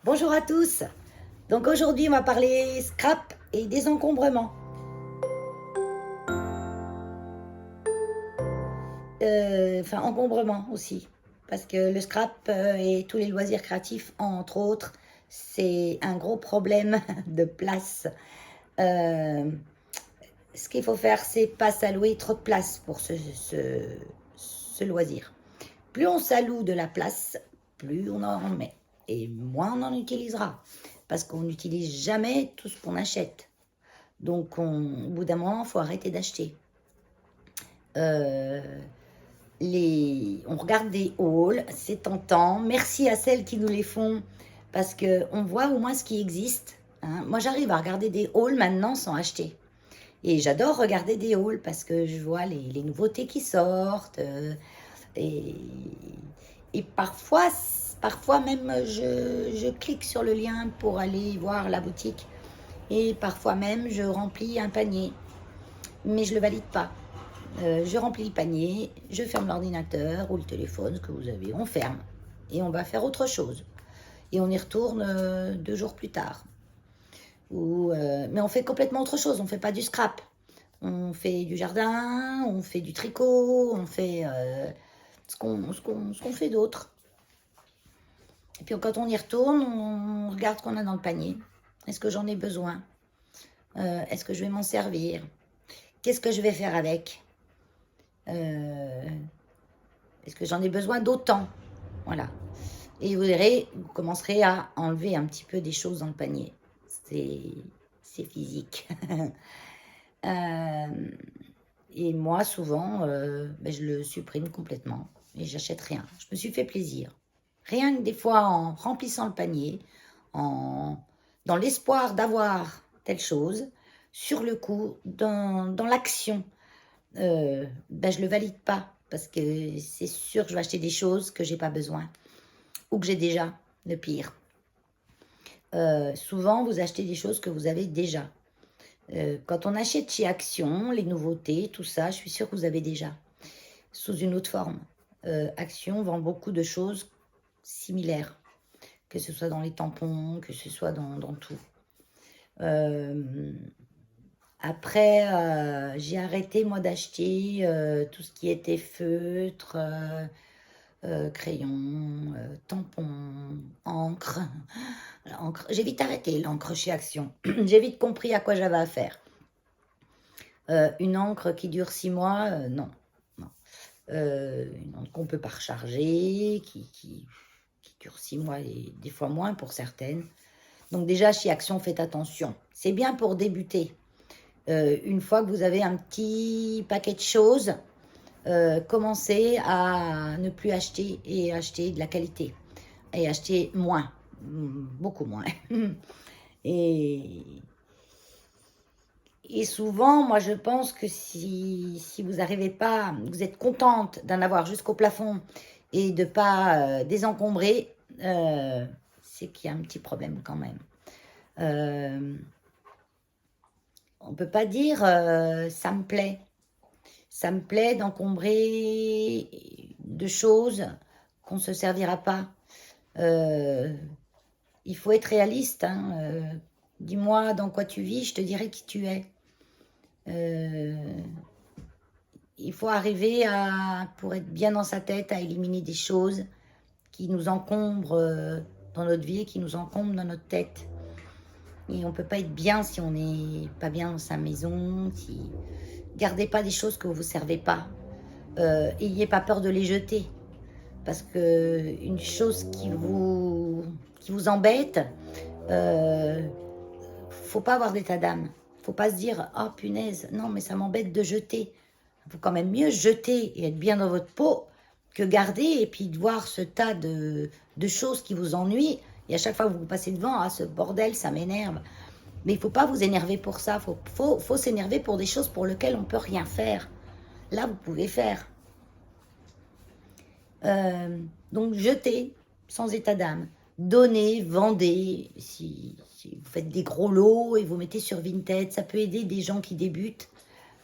Bonjour à tous. Donc aujourd'hui, on va parler scrap et désencombrement. Enfin, encombrement aussi. Parce que le scrap et tous les loisirs créatifs, entre autres, c'est un gros problème de place. Euh, Ce qu'il faut faire, c'est pas s'allouer trop de place pour ce loisir. Plus on s'alloue de la place, plus on en met. Et moins on en utilisera. Parce qu'on n'utilise jamais tout ce qu'on achète. Donc, au bout d'un moment, il faut arrêter d'acheter. Euh, on regarde des hauls, c'est tentant. Merci à celles qui nous les font, parce qu'on voit au moins ce qui existe. Hein. Moi, j'arrive à regarder des hauls maintenant sans acheter. Et j'adore regarder des hauls, parce que je vois les nouveautés qui sortent. Et, et parfois même, je clique sur le lien pour aller voir la boutique. Et parfois même, je remplis un panier. Mais je ne le valide pas. Je remplis le panier, je ferme l'ordinateur ou le téléphone, ce que vous avez, on ferme. Et on va faire autre chose. Et on y retourne 2 jours plus tard. Mais on fait complètement autre chose, on ne fait pas du scrap. On fait du jardin, on fait du tricot, on fait ce qu'on fait d'autre. Et puis quand on y retourne, on regarde ce qu'on a dans le panier. Est-ce que j'en ai besoin? Est-ce que je vais m'en servir? Qu'est-ce que je vais faire avec? Est-ce que j'en ai besoin d'autant? Voilà. Et vous verrez, vous commencerez à enlever un petit peu des choses dans le panier. C'est physique. Et moi, souvent, je le supprime complètement et j'achète rien. Je me suis fait plaisir. Rien que des fois en remplissant le panier, dans l'espoir d'avoir telle chose, sur le coup, dans l'action, je le valide pas parce que c'est sûr que je vais acheter des choses que j'ai pas besoin ou que j'ai déjà, le pire. Souvent, vous achetez des choses que vous avez déjà. Quand on achète chez Action, les nouveautés, tout ça, je suis sûre que vous avez déjà, sous une autre forme. Action vend beaucoup de choses similaires, que ce soit dans les tampons, que ce soit dans tout. Après, j'ai arrêté, moi, d'acheter tout ce qui était feutre, crayon, tampon, encre. J'ai vite arrêté l'encre chez Action. J'ai vite compris à quoi j'avais affaire. Une encre qui dure 6 mois, non. Non. Une encre qu'on ne peut pas recharger, qui dure 6 mois et des fois moins pour certaines. Donc déjà, chez Action, faites attention. C'est bien pour débuter. Une fois que vous avez un petit paquet de choses, commencez à ne plus acheter et acheter de la qualité. Et acheter moins, beaucoup moins. Et souvent, moi je pense que si vous n'arrivez pas, vous êtes contente d'en avoir jusqu'au plafond et de ne pas désencombrer, c'est qu'il y a un petit problème quand même. On ne peut pas dire ça me plaît. Ça me plaît d'encombrer de choses qu'on ne se servira pas. Il faut être réaliste. Hein. Dis-moi dans quoi tu vis, je te dirai qui tu es. Il faut arriver pour être bien dans sa tête, à éliminer des choses qui nous encombrent dans notre vie, qui nous encombrent dans notre tête. Et on ne peut pas être bien si on n'est pas bien dans sa maison. Gardez pas des choses que vous ne servez pas. Ayez pas peur de les jeter. Parce que une chose qui vous embête, faut pas avoir d'état d'âme. Faut pas se dire « Oh punaise, non mais ça m'embête de jeter ». Il faut quand même mieux jeter et être bien dans votre peau que garder et puis de voir ce tas de choses qui vous ennuient. Et à chaque fois que vous passez devant, ah, ce bordel, ça m'énerve. Mais il ne faut pas vous énerver pour ça. Faut s'énerver pour des choses pour lesquelles on ne peut rien faire. Là, vous pouvez faire. Donc, jetez sans état d'âme. Donnez, vendez. Si vous faites des gros lots et vous mettez sur Vinted, ça peut aider des gens qui débutent.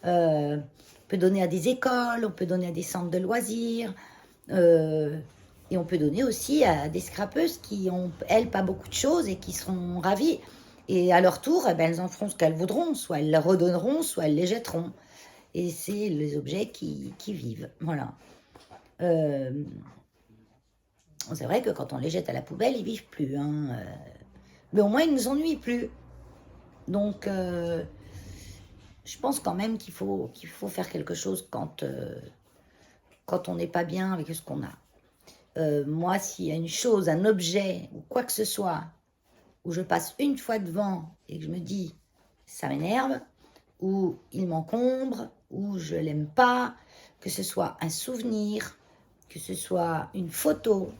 On peut donner à des écoles, on peut donner à des centres de loisirs. Et on peut donner aussi à des scrapeuses qui ont, elles, pas beaucoup de choses et qui seront ravies. Et à leur tour, eh ben, elles en feront ce qu'elles voudront. Soit elles les redonneront, soit elles les jetteront. Et c'est les objets qui vivent. Voilà. C'est vrai que quand on les jette à la poubelle, ils vivent plus. Hein. Mais au moins, ils ne nous ennuient plus. Donc, je pense quand même qu'il faut faire quelque chose quand on n'est pas bien avec ce qu'on a. Moi, s'il y a une chose, un objet ou quoi que ce soit, où je passe une fois devant et que je me dis, ça m'énerve, ou il m'encombre, ou je l'aime pas, que ce soit un souvenir, que ce soit une photo,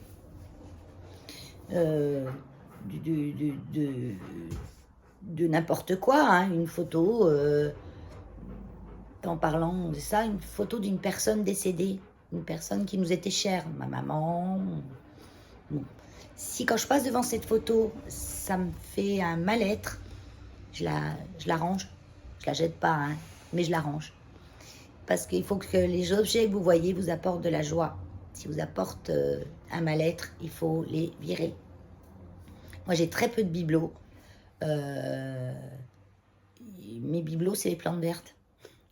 de n'importe quoi, hein, une photo, en parlant de ça, une photo d'une personne décédée, une personne qui nous était chère, ma maman. Bon. Si quand je passe devant cette photo, ça me fait un mal-être, je la range. Je la jette pas, hein, mais je la range. Parce qu'il faut que les objets que vous voyez vous apportent de la joie. Si vous apportent un mal-être, il faut les virer. Moi, j'ai très peu de bibelots. Mes bibelots, c'est les plantes vertes.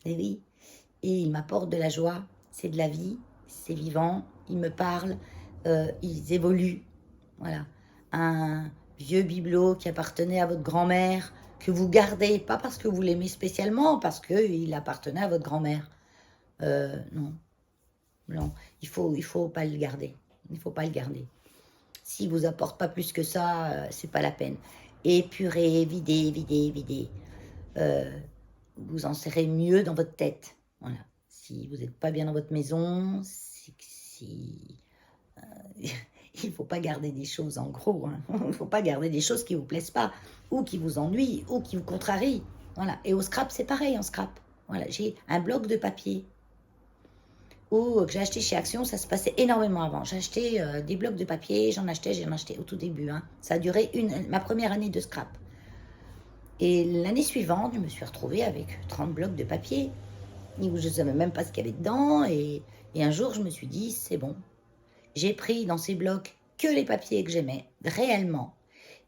Et oui. Et ils m'apportent de la joie. C'est de la vie. C'est vivant. Ils me parlent. Ils évoluent. Voilà. Un vieux bibelot qui appartenait à votre grand-mère, que vous gardez, pas parce que vous l'aimez spécialement, parce qu'il appartenait à votre grand-mère. Non. Non. Il faut pas le garder. Il faut pas le garder. S'il vous apporte pas plus que ça, c'est pas la peine. Épurer, vider, vider, vider. Vous en serez mieux dans votre tête. Voilà. Si vous n'êtes pas bien dans votre maison, il ne faut pas garder des choses en gros. Hein. Il ne faut pas garder des choses qui ne vous plaisent pas, ou qui vous ennuient, ou qui vous contrarient. Voilà. Et au scrap, c'est pareil en scrap. Voilà. J'ai un bloc de papier que j'ai acheté chez Action, ça se passait énormément avant. J'ai acheté des blocs de papier, j'en achetais au tout début. Hein. Ça a duré ma première année de scrap. Et l'année suivante, je me suis retrouvée avec 30 blocs de papier, où je ne savais même pas ce qu'il y avait dedans. Et un jour, je me suis dit, c'est bon. J'ai pris dans ces blocs que les papiers que j'aimais, réellement.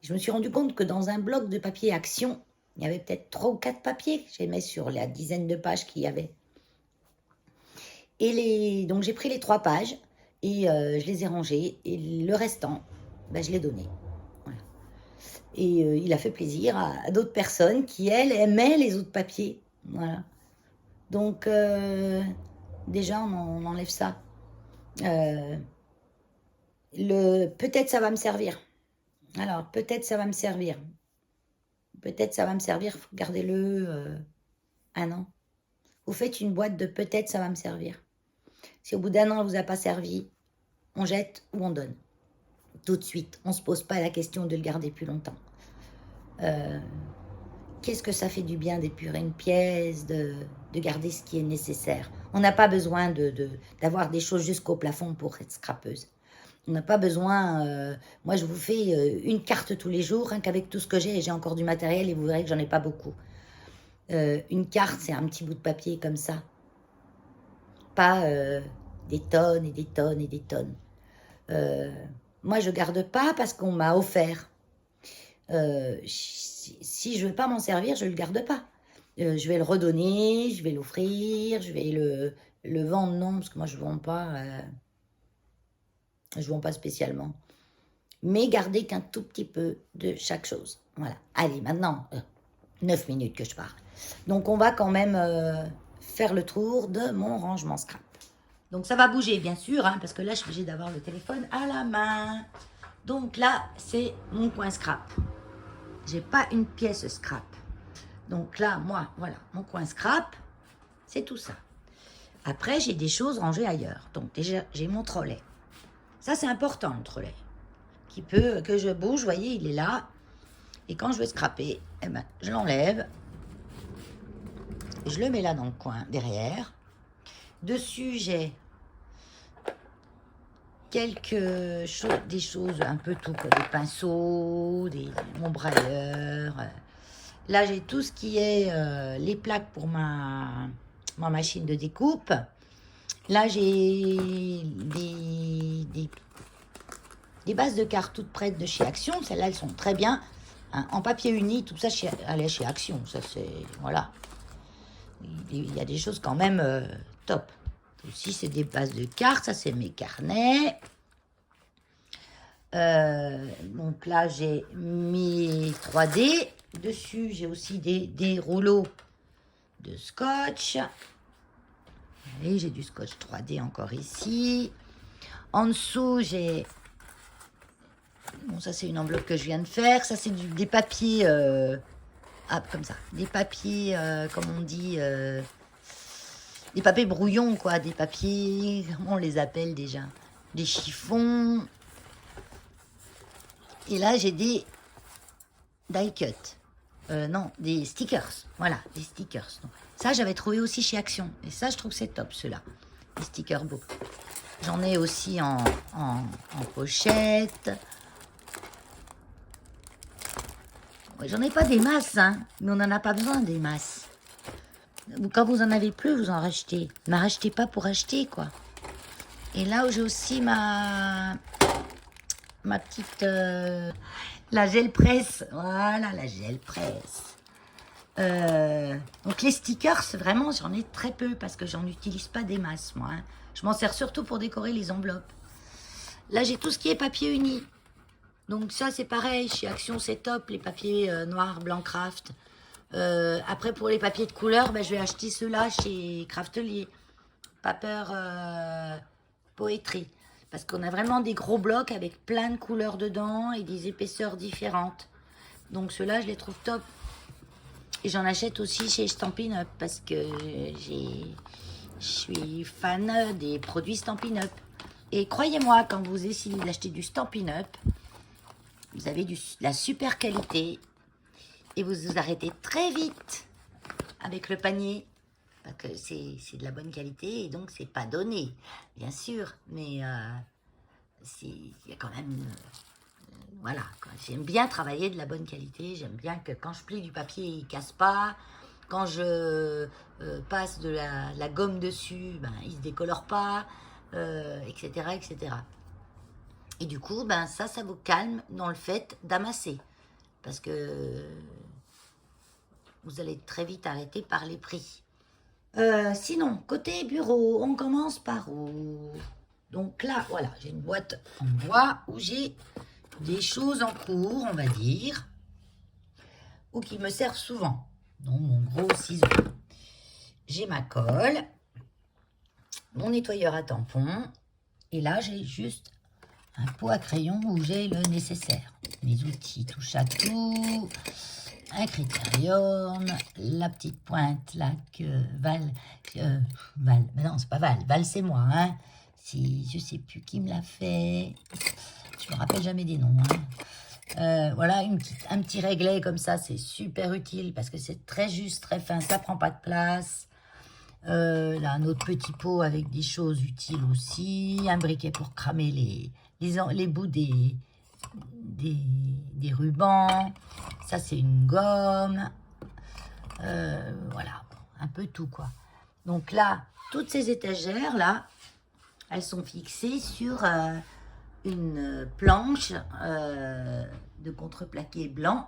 Je me suis rendu compte que dans un bloc de papier Action, il y avait peut-être 3 ou 4 papiers que j'aimais sur la dizaine de pages qu'il y avait. Donc j'ai pris les 3 pages et je les ai rangées. Et le restant, je l'ai donné. Voilà. Et il a fait plaisir à d'autres personnes qui, elles, aimaient les autres papiers. Voilà. Donc, déjà, on enlève ça. Peut-être ça va me servir. Alors, peut-être ça va me servir. Peut-être ça va me servir. Gardez-le 1 an. Vous faites une boîte de peut-être ça va me servir. Si au bout d'1 an, elle ne vous a pas servi, on jette ou on donne. Tout de suite. On ne se pose pas la question de le garder plus longtemps. Qu'est-ce que ça fait du bien d'épurer une pièce, de garder ce qui est nécessaire. On n'a pas besoin d'avoir des choses jusqu'au plafond pour être scrapeuse. On n'a pas besoin... moi, je vous fais une carte tous les jours, hein, qu'avec tout ce que j'ai encore du matériel et vous verrez que j'en ai pas beaucoup. Une carte, c'est un petit bout de papier comme ça. Pas des tonnes et des tonnes et des tonnes. Moi, je garde pas parce qu'on m'a offert. Si je ne veux pas m'en servir, je ne le garde pas. Je vais le redonner, je vais l'offrir, je vais le vendre, non, parce que moi, je ne vends pas. Je ne vends pas spécialement. Mais garder qu'un tout petit peu de chaque chose. Voilà. Allez, maintenant, 9 minutes que je parle. Donc, on va quand même faire le tour de mon rangement scrap. Donc, ça va bouger, bien sûr, hein, parce que là, je suis obligée d'avoir le téléphone à la main. Donc, là, c'est mon coin scrap. J'ai pas une pièce scrap. Donc là, moi, voilà, mon coin scrap, c'est tout ça. Après, j'ai des choses rangées ailleurs. Donc déjà, j'ai mon trolley. Ça, c'est important, le trolley. Que je bouge, vous voyez, il est là. Et quand je vais scraper, eh ben, je l'enlève. Je le mets là dans le coin, derrière. Dessus, j'ai des choses un peu tout, quoi. Des pinceaux, mon brailleur. Là, j'ai tout ce qui est les plaques pour ma machine de découpe. Là, j'ai des des bases de cartes toutes prêtes de chez Action. Celles-là, elles sont très bien. Hein, en papier uni, tout ça, allez chez Action. Ça, c'est... Voilà. Il y a des choses quand même top. Aussi, c'est des bases de cartes. Ça, c'est mes carnets. Donc là, j'ai mis 3D. Dessus, j'ai aussi des rouleaux de scotch. Et j'ai du scotch 3D encore ici. En dessous, j'ai... Bon, ça, c'est une enveloppe que je viens de faire. Ça, c'est des papiers... Ah, comme ça. Des papiers, comme on dit... des papiers brouillons, quoi. Des papiers... Comment on les appelle déjà? Des chiffons. Et là, j'ai des die cut. Non, des stickers. Voilà, des stickers. Donc, ça, j'avais trouvé aussi chez Action. Et ça, je trouve que c'est top, ceux-là. Les stickers beaux. J'en ai aussi en pochette. Ouais, j'en ai pas des masses, hein. Mais on n'en a pas besoin, des masses. Quand vous en avez plus, vous en rachetez. Ne rachetez pas pour acheter, quoi. Et là où j'ai aussi ma petite... la gel presse. Voilà, la gel presse. Donc les stickers, vraiment, j'en ai très peu parce que j'en utilise pas des masses, moi. Hein. Je m'en sers surtout pour décorer les enveloppes. Là, j'ai tout ce qui est papier uni. Donc ça, c'est pareil. Chez Action, c'est top. Les papiers noirs, blanc, craft. Après, pour les papiers de couleur, ben, je vais acheter ceux-là chez Craftelier. Paper Poetry. Parce qu'on a vraiment des gros blocs avec plein de couleurs dedans et des épaisseurs différentes. Donc ceux-là, je les trouve top. Et j'en achète aussi chez Stampin' Up parce que je suis fan des produits Stampin' Up. Et croyez-moi, quand vous essayez d'acheter du Stampin' Up, vous avez de la super qualité et vous vous arrêtez très vite avec le panier. Parce que c'est de la bonne qualité et donc c'est pas donné, bien sûr. Mais il y a quand même... voilà, j'aime bien travailler de la bonne qualité. J'aime bien que quand je plie du papier, il ne casse pas. Quand je passe de la gomme dessus, ben, il ne se décolore pas, etc., etc. Et du coup, ben, ça vous calme dans le fait d'amasser. Parce que vous allez très vite arrêter par les prix. Sinon, côté bureau, on commence par où? Donc là, voilà, j'ai une boîte en bois où j'ai des choses en cours, on va dire, ou qui me servent souvent. Donc, mon gros ciseau. J'ai ma colle, mon nettoyeur à tampons, et là, j'ai juste un pot à crayon où j'ai le nécessaire. Mes outils touche à tout, un critérium, la petite pointe là que Val, mais non, c'est pas Val c'est moi, hein. Si, je sais plus qui me l'a fait, je me rappelle jamais des noms, hein. Voilà, un petit réglet comme ça, c'est super utile parce que c'est très juste, très fin, ça prend pas de place. Là, un autre petit pot avec des choses utiles aussi, un briquet pour cramer les bouts des rubans. Ça, c'est une gomme. Voilà, un peu tout, quoi. Donc là, toutes ces étagères, là, elles sont fixées sur une planche de contreplaqué blanc.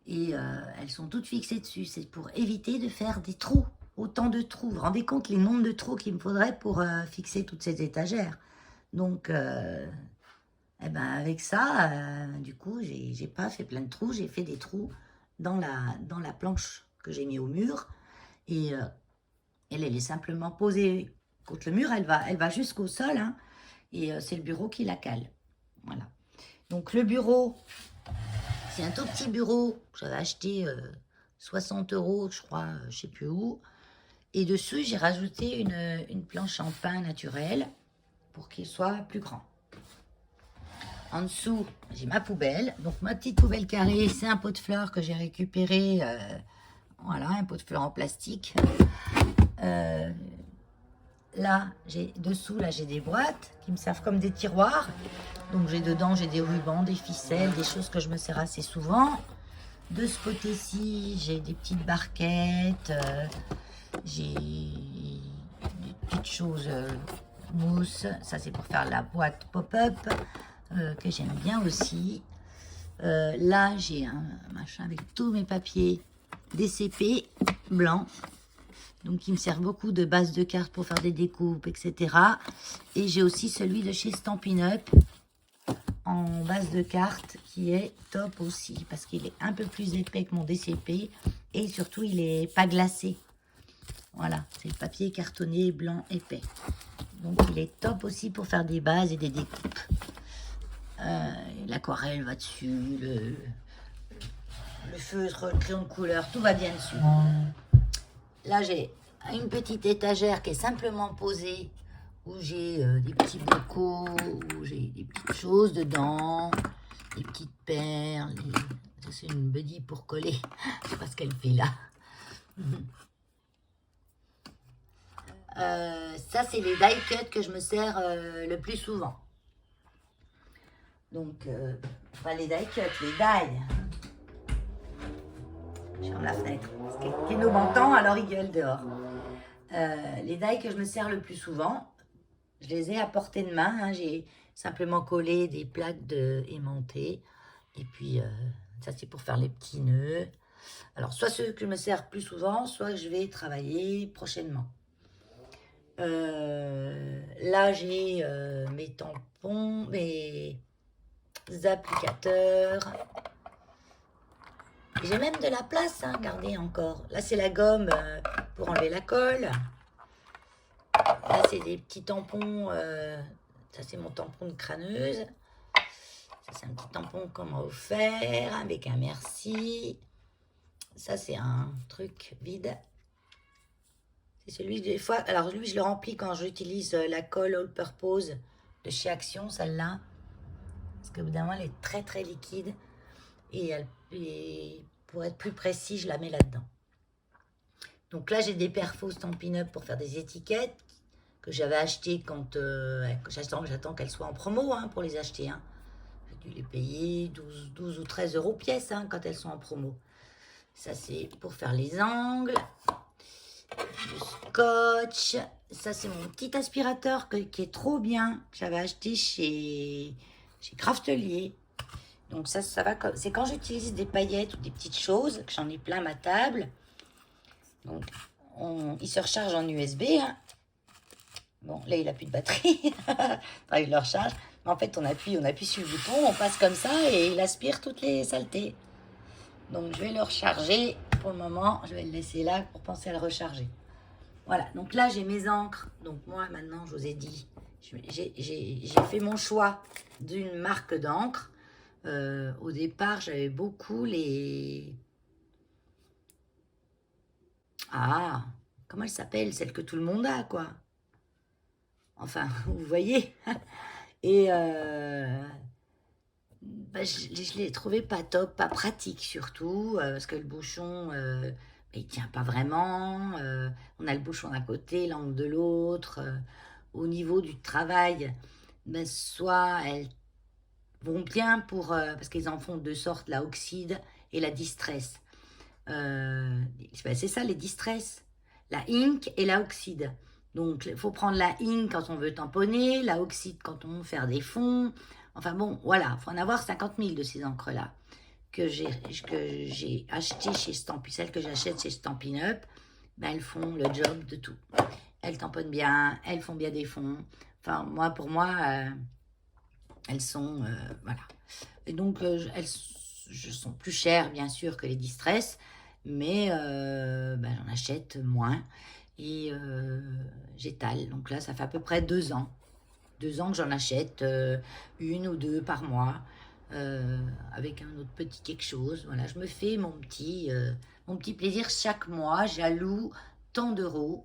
Et elles sont toutes fixées dessus. C'est pour éviter de faire des trous. Autant de trous. Vous vous rendez compte les nombres de trous qu'il me faudrait pour fixer toutes ces étagères. Donc, eh ben avec ça, du coup, j'ai pas fait plein de trous. J'ai fait des trous dans la planche que j'ai mis au mur. Et elle est simplement posée contre le mur. Elle va jusqu'au sol. Hein, et c'est le bureau qui la cale. Voilà. Donc, le bureau, c'est un tout petit bureau. J'avais acheté 60 €, je crois, je sais plus où. Et dessus, j'ai rajouté une planche en pin naturel pour qu'il soit plus grand. En dessous, j'ai ma poubelle. Donc, ma petite poubelle carrée, c'est un pot de fleurs que j'ai récupéré. Voilà, un pot de fleurs en plastique. Là, dessous, là, j'ai des boîtes qui me servent comme des tiroirs. Donc, dedans, j'ai des rubans, des ficelles, des choses que je me sers assez souvent. De ce côté-ci, j'ai des petites barquettes. J'ai des petites choses mousse. Ça, c'est pour faire la boîte pop-up. que j'aime bien aussi. Là, j'ai un machin avec tous mes papiers DCP blancs. Donc, il me sert beaucoup de base de cartes pour faire des découpes, etc. Et j'ai aussi celui de chez Stampin' Up en base de cartes qui est top aussi parce qu'il est un peu plus épais que mon DCP et surtout, il n'est pas glacé. Voilà, c'est le papier cartonné blanc épais. Donc, il est top aussi pour faire des bases et des découpes. L'aquarelle va dessus, le feutre, le crayon de couleur, tout va bien dessus. Là, j'ai une petite étagère qui est simplement posée, où j'ai des petits bocaux, où j'ai des petites choses dedans, des petites perles. Ça, c'est une buddy pour coller. Je sais pas ce qu'elle fait là. Ça, c'est les die cuts que je me sers le plus souvent. Donc, pas les die cuts, les die. Je ferme la fenêtre. Parce que Keno m'entend, alors il gueule dehors. Les die que je me sers le plus souvent, je les ai à portée de main. Hein. J'ai simplement collé des plaques aimantées. Et puis, ça, c'est pour faire les petits nœuds. Alors, soit ceux que je me sers plus souvent, soit je vais travailler prochainement. Là, j'ai mes tampons, mes applicateurs. J'ai même de la place, hein, regardez encore. Là, c'est la gomme pour enlever la colle. Là, c'est des petits tampons. Ça, c'est mon tampon de crâneuse. Ça, c'est un petit tampon qu'on m'a offert avec un merci. Ça, c'est un truc vide. C'est celui des fois. Alors, lui, je le remplis quand j'utilise la colle All Purpose de chez Action, celle-là. Parce que, évidemment, elle est très, très liquide. Et pour être plus précis, je la mets là-dedans. Donc là, j'ai des perfos Stampin' Up pour faire des étiquettes que j'avais achetées quand j'attends qu'elles soient en promo hein, pour les acheter. Hein. J'ai dû les payer 12 ou 13 euros pièce hein, quand elles sont en promo. Ça, c'est pour faire les angles. Le scotch. Ça, c'est mon petit aspirateur qui est trop bien, que j'avais acheté chez Craftelier. Donc ça va, c'est quand j'utilise des paillettes ou des petites choses, que j'en ai plein ma table. Donc, il se recharge en USB. Hein. Bon, là, il n'a plus de batterie. Enfin, il le recharge. Mais en fait, on appuie sur le bouton, on passe comme ça et il aspire toutes les saletés. Donc, je vais le recharger. Pour le moment, je vais le laisser là pour penser à le recharger. Voilà, donc là, j'ai mes encres. Donc moi, maintenant, je vous ai dit, j'ai fait mon choix d'une marque d'encre. Au départ, j'avais beaucoup les... Ah, comment elle s'appelle? Celle que tout le monde a, quoi. Enfin, vous voyez. Et je l'ai trouvé pas top, pas pratique surtout, parce que le bouchon, il tient pas vraiment. On a le bouchon d'un côté, l'angle de l'autre. Au niveau du travail, soit elles vont bien pour parce qu'ils en font deux sortes, la oxyde et la distress. C'est ça les distress, la ink et la oxyde. Donc il faut prendre la ink quand on veut tamponner, la oxyde quand on veut faire des fonds. Enfin bon, voilà, il faut en avoir 50 000 de ces encres-là que j'ai acheté chez Stampin', celles que j'achète chez Stampin' Up, ben, elles font le job de tout. Elles tamponnent bien, elles font bien des fonds. Enfin, pour moi, elles sont, voilà. Et donc, elles sont plus chères, bien sûr, que les Distress, mais j'en achète moins et j'étale. Donc là, ça fait à peu près 2 ans. 2 ans que j'en achète une ou deux par mois avec un autre petit quelque chose. Voilà, je me fais mon petit plaisir chaque mois. J'alloue tant d'euros,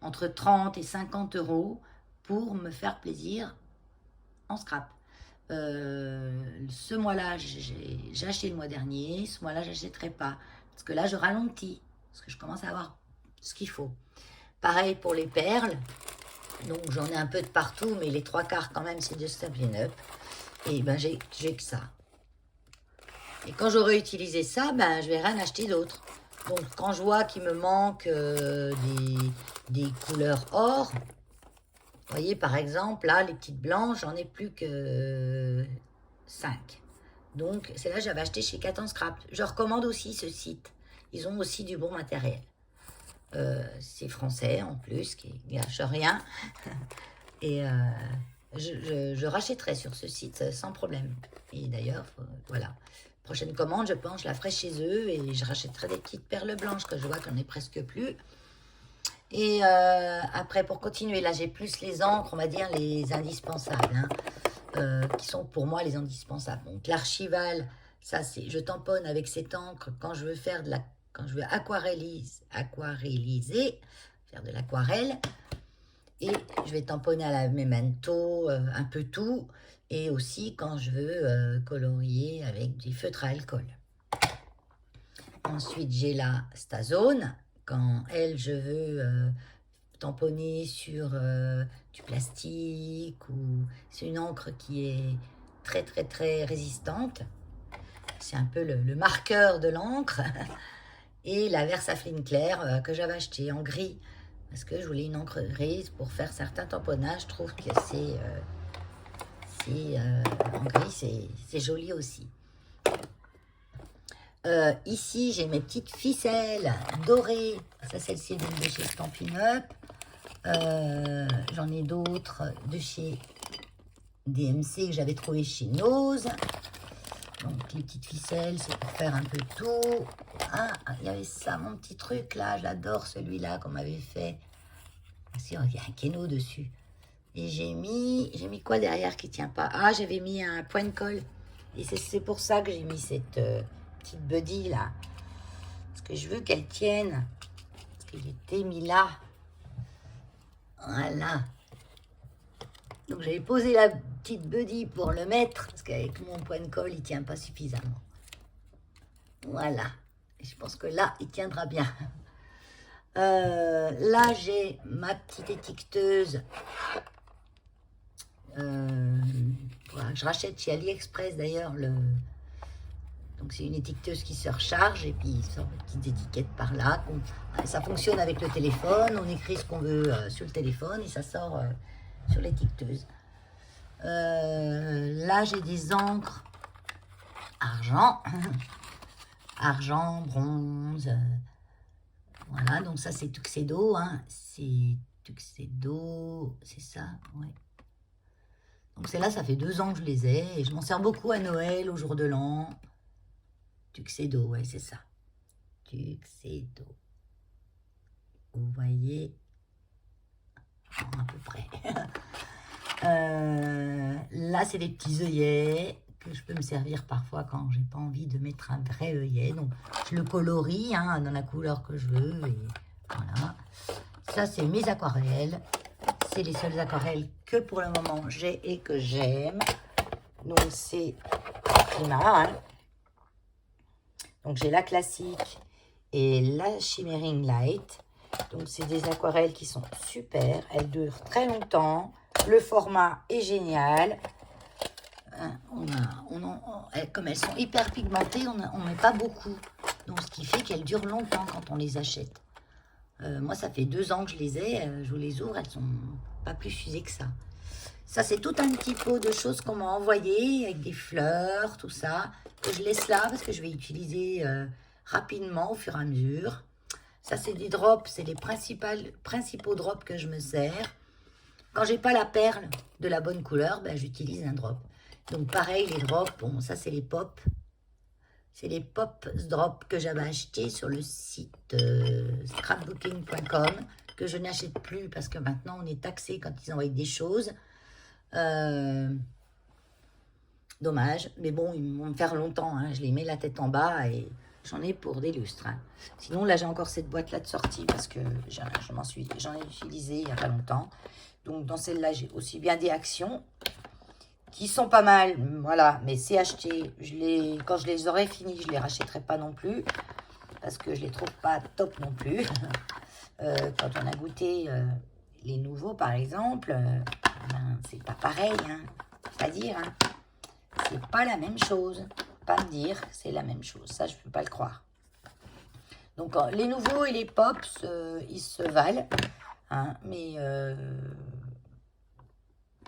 entre 30 et 50 euros pour me faire plaisir en scrap. Ce mois-là, j'ai acheté le mois dernier. Ce mois-là, j'achèterai pas. Parce que là, je ralentis. Parce que je commence à avoir ce qu'il faut. Pareil pour les perles. Donc, j'en ai un peu de partout. Mais les 3/4 quand même, c'est de Stampin' Up. Et ben, j'ai que ça. Et quand j'aurai utilisé ça, ben, je vais rien acheter d'autre. Donc, quand je vois qu'il me manque des couleurs or, Vous voyez, par exemple, là, les petites blanches, j'en ai plus que 5. Donc, c'est là que j'avais acheté chez Cat Scrap. Je recommande aussi ce site. Ils ont aussi du bon matériel. C'est français en plus, qui gâche rien. Et je rachèterai sur ce site sans problème. Et d'ailleurs, voilà. Prochaine commande, je pense, je la ferai chez eux et je rachèterai des petites perles blanches que je vois qu'on est presque plus. Et après, pour continuer, là, j'ai plus les encres, on va dire les indispensables, hein, qui sont pour moi les indispensables. Donc, l'archival, ça, c'est, je tamponne avec cette encre quand je veux faire de la, quand je veux aquaréliser, faire de l'aquarelle. Et je vais tamponner à la Memento un peu tout. Et aussi quand je veux colorier avec du feutre à alcool. Ensuite, j'ai la Stazone. Quand elle, je veux tamponner sur du plastique ou c'est une encre qui est très très très résistante. C'est un peu le marqueur de l'encre. Et la Versafline claire que j'avais acheté en gris parce que je voulais une encre grise pour faire certains tamponnages. Je trouve que c'est en gris, c'est joli aussi. Ici, j'ai mes petites ficelles dorées. Ça, celle-ci est de chez Stampin' Up. J'en ai d'autres de chez DMC que j'avais trouvé chez Nose. Donc, les petites ficelles, c'est pour faire un peu tout. Ah, il y avait ça, mon petit truc là. J'adore celui-là qu'on m'avait fait. Ah, si, il y a un Keno dessus. Et j'ai mis quoi derrière qui tient pas? Ah, j'avais mis un point de colle. Et c'est pour ça que j'ai mis cette petite buddy là. Parce que je veux qu'elle tienne. Parce que j'étais mis là. Voilà. Donc j'avais posé la petite buddy pour le mettre. Parce qu'avec mon point de colle, il tient pas suffisamment. Voilà. Et je pense que là, il tiendra bien. Là, j'ai ma petite étiqueteuse. Voilà, je rachète chez AliExpress d'ailleurs. Donc c'est une étiqueteuse qui se recharge et puis il sort des petites étiquettes par là. Ça fonctionne avec le téléphone. On écrit ce qu'on veut sur le téléphone et ça sort sur l'étiqueteuse. Là, j'ai des encres argent. Argent, bronze. Voilà, donc ça c'est Tuxedo. Hein. C'est Tuxedo, c'est ça, ouais. Donc celles-là, ça fait 2 ans que je les ai. Et je m'en sers beaucoup à Noël, au jour de l'an. Tuxedo, ouais, c'est ça. Tuxedo. Vous voyez à peu près. Là, c'est des petits œillets que je peux me servir parfois quand j'ai pas envie de mettre un vrai œillet. Donc, je le colorie hein, dans la couleur que je veux. Et voilà. Ça, c'est mes aquarelles. C'est les seules aquarelles que pour le moment j'ai et que j'aime. Donc c'est Prima. Hein. Donc j'ai la classique et la Shimmering Light. Donc c'est des aquarelles qui sont super. Elles durent très longtemps. Le format est génial. Comme elles sont hyper pigmentées, on ne met pas beaucoup. Donc ce qui fait qu'elles durent longtemps quand on les achète. Moi, ça fait 2 ans que je les ai. Je vous les ouvre, elles sont pas plus fusées que ça. Ça, c'est tout un petit pot de choses qu'on m'a envoyé avec des fleurs, tout ça, que je laisse là parce que je vais utiliser rapidement au fur et à mesure. Ça, c'est des drops, c'est les principaux drops que je me sers. Quand j'ai pas la perle de la bonne couleur, ben, j'utilise un drop. Donc, pareil, les drops, bon, ça, c'est les pops. C'est les pop drops que j'avais achetés sur le site scrapbooking.com que je n'achète plus parce que maintenant on est taxé quand ils envoient des choses. Dommage, mais bon, ils vont me faire longtemps. Hein. Je les mets la tête en bas et j'en ai pour des lustres. Hein. Sinon, là, j'ai encore cette boîte-là de sortie parce que j'en ai utilisé il n'y a pas longtemps. Donc, dans celle-là, j'ai aussi bien des actions qui sont pas mal, voilà, mais c'est acheté. Quand je les aurai finis, je les rachèterai pas non plus, parce que je les trouve pas top non plus. Quand on a goûté les nouveaux, par exemple, ben, c'est pas pareil, hein, c'est-à-dire, hein, c'est pas la même chose. Pas me dire que c'est la même chose, ça je peux pas le croire. Donc les nouveaux et les pops, ils se valent, hein, mais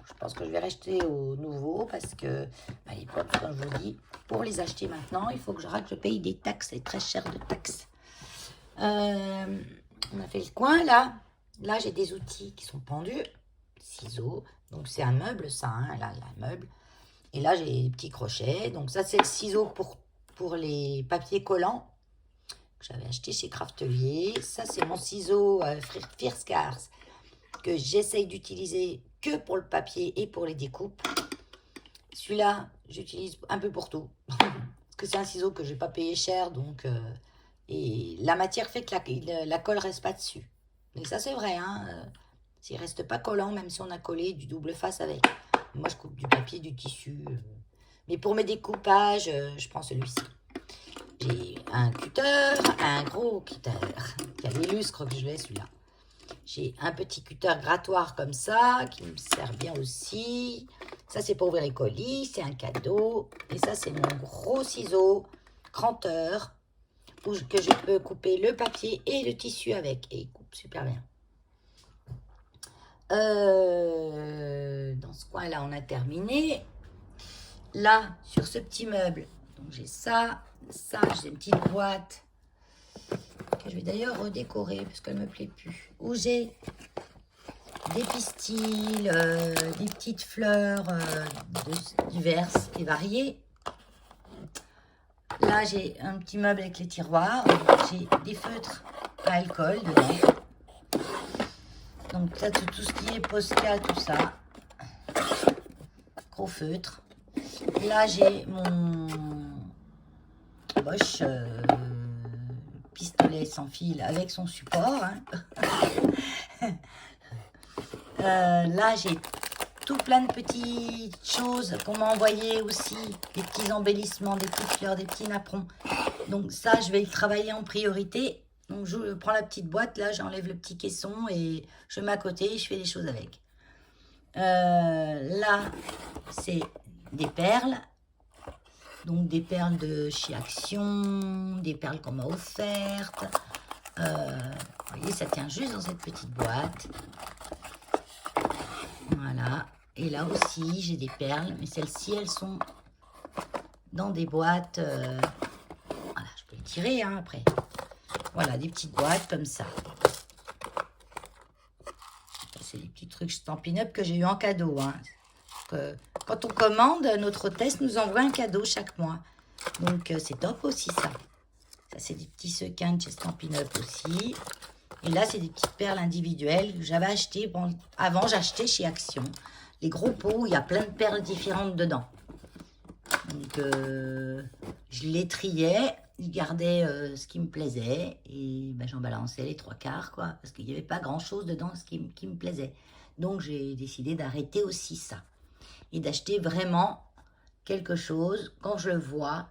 je pense que je vais racheter au nouveau parce que à l'époque, comme je vous dis, pour les acheter maintenant, il faut que je paye des taxes, c'est très cher de taxes. On a fait le coin là. Là, j'ai des outils qui sont pendus. Ciseaux. Donc, c'est un meuble, ça. Hein. Là, il y a un meuble. Et là, j'ai des petits crochets. Donc, ça, c'est le ciseau pour les papiers collants que j'avais acheté chez Craftelier. Ça, c'est mon ciseau Firscars que j'essaye d'utiliser que pour le papier et pour les découpes. Celui-là, j'utilise un peu pour tout. Parce que c'est un ciseau que je n'ai pas payé cher. Donc, et la matière fait que la colle ne reste pas dessus. Mais ça, c'est vrai. Hein, s'il ne reste pas collant, même si on a collé du double face avec. Moi, je coupe du papier, du tissu. Mais pour mes découpages, je prends celui-ci. J'ai un cutter, un gros cutter. Qui a les lustres que je vais, celui-là. J'ai un petit cutter grattoir comme ça, qui me sert bien aussi. Ça, c'est pour ouvrir les colis, c'est un cadeau. Et ça, c'est mon gros ciseau cranteur, que je peux couper le papier et le tissu avec. Et il coupe super bien. Dans ce coin-là, on a terminé. Là, sur ce petit meuble, donc j'ai ça, j'ai une petite boîte que je vais d'ailleurs redécorer parce qu'elle ne me plaît plus. Où j'ai des pistils, des petites fleurs diverses et variées. Là, j'ai un petit meuble avec les tiroirs. J'ai des feutres à alcool dedans. Donc, ça, tout ce qui est Posca, tout ça. Gros feutre. Là, j'ai mon Bosch pistolet sans fil avec son support. Hein. Là, j'ai tout plein de petites choses qu'on m'a envoyé aussi. Des petits embellissements, des petites fleurs, des petits napperons. Donc ça, je vais le travailler en priorité. Donc je prends la petite boîte, là, j'enlève le petit caisson et je mets à côté et je fais des choses avec. Là, c'est des perles. Donc des perles de chez Action, des perles qu'on m'a offertes. Vous voyez, ça tient juste dans cette petite boîte. Voilà. Et là aussi, j'ai des perles, mais celles-ci, elles sont dans des boîtes. Voilà, je peux le tirer hein, après. Voilà, des petites boîtes comme ça. C'est des petits trucs Stampin' Up que j'ai eu en cadeau. Hein. Quand on commande, notre hôtesse nous envoie un cadeau chaque mois. Donc, c'est top aussi, ça. Ça, c'est des petits sequins de chez Stampin' Up aussi. Et là, c'est des petites perles individuelles que j'avais achetées. Bon, avant, j'achetais chez Action. Les gros pots, il y a plein de perles différentes dedans. Donc, je les triais. Je gardais ce qui me plaisait. Et ben, j'en balançais les 3/4, quoi. Parce qu'il n'y avait pas grand-chose dedans qui me plaisait. Donc, j'ai décidé d'arrêter aussi ça. Et d'acheter vraiment quelque chose. Quand je le vois,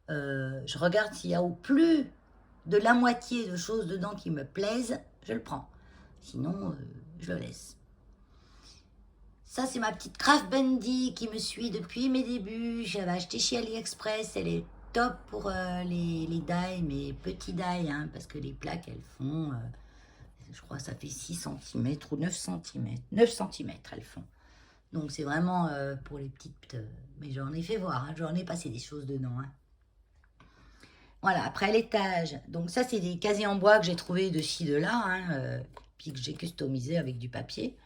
je regarde s'il y a au plus de la moitié de choses dedans qui me plaisent, je le prends. Sinon, je le laisse. Ça, c'est ma petite Craft Bendy qui me suit depuis mes débuts. J'avais acheté chez AliExpress. Elle est top pour les die, mais petits die, hein, parce que les plaques, elles font, je crois que ça fait 6 cm ou 9 cm. 9 cm, elles font. Donc, c'est vraiment pour les petites... mais j'en ai fait voir, hein, j'en ai passé des choses dedans. Hein. Voilà, après l'étage. Donc, ça, c'est des casiers en bois que j'ai trouvé de ci, de là, hein, puis que j'ai customisé avec du papier.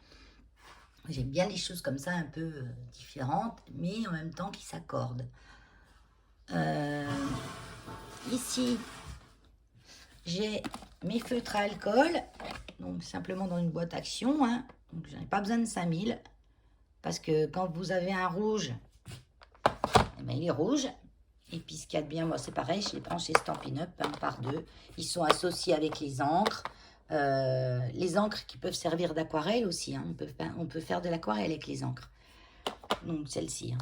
J'aime bien les choses comme ça, un peu différentes, mais en même temps qui s'accordent. Ici, j'ai mes feutres à alcool, donc simplement dans une boîte Action. Hein, donc, j'en ai pas besoin de 5000. Parce que quand vous avez un rouge, eh bien, il est rouge. Et puis ce qu'il y a de bien, moi c'est pareil, je les prends chez Stampin' Up, hein, par deux. Ils sont associés avec les encres. Les encres qui peuvent servir d'aquarelle aussi. Hein. On peut faire de l'aquarelle avec les encres. Donc celle-ci.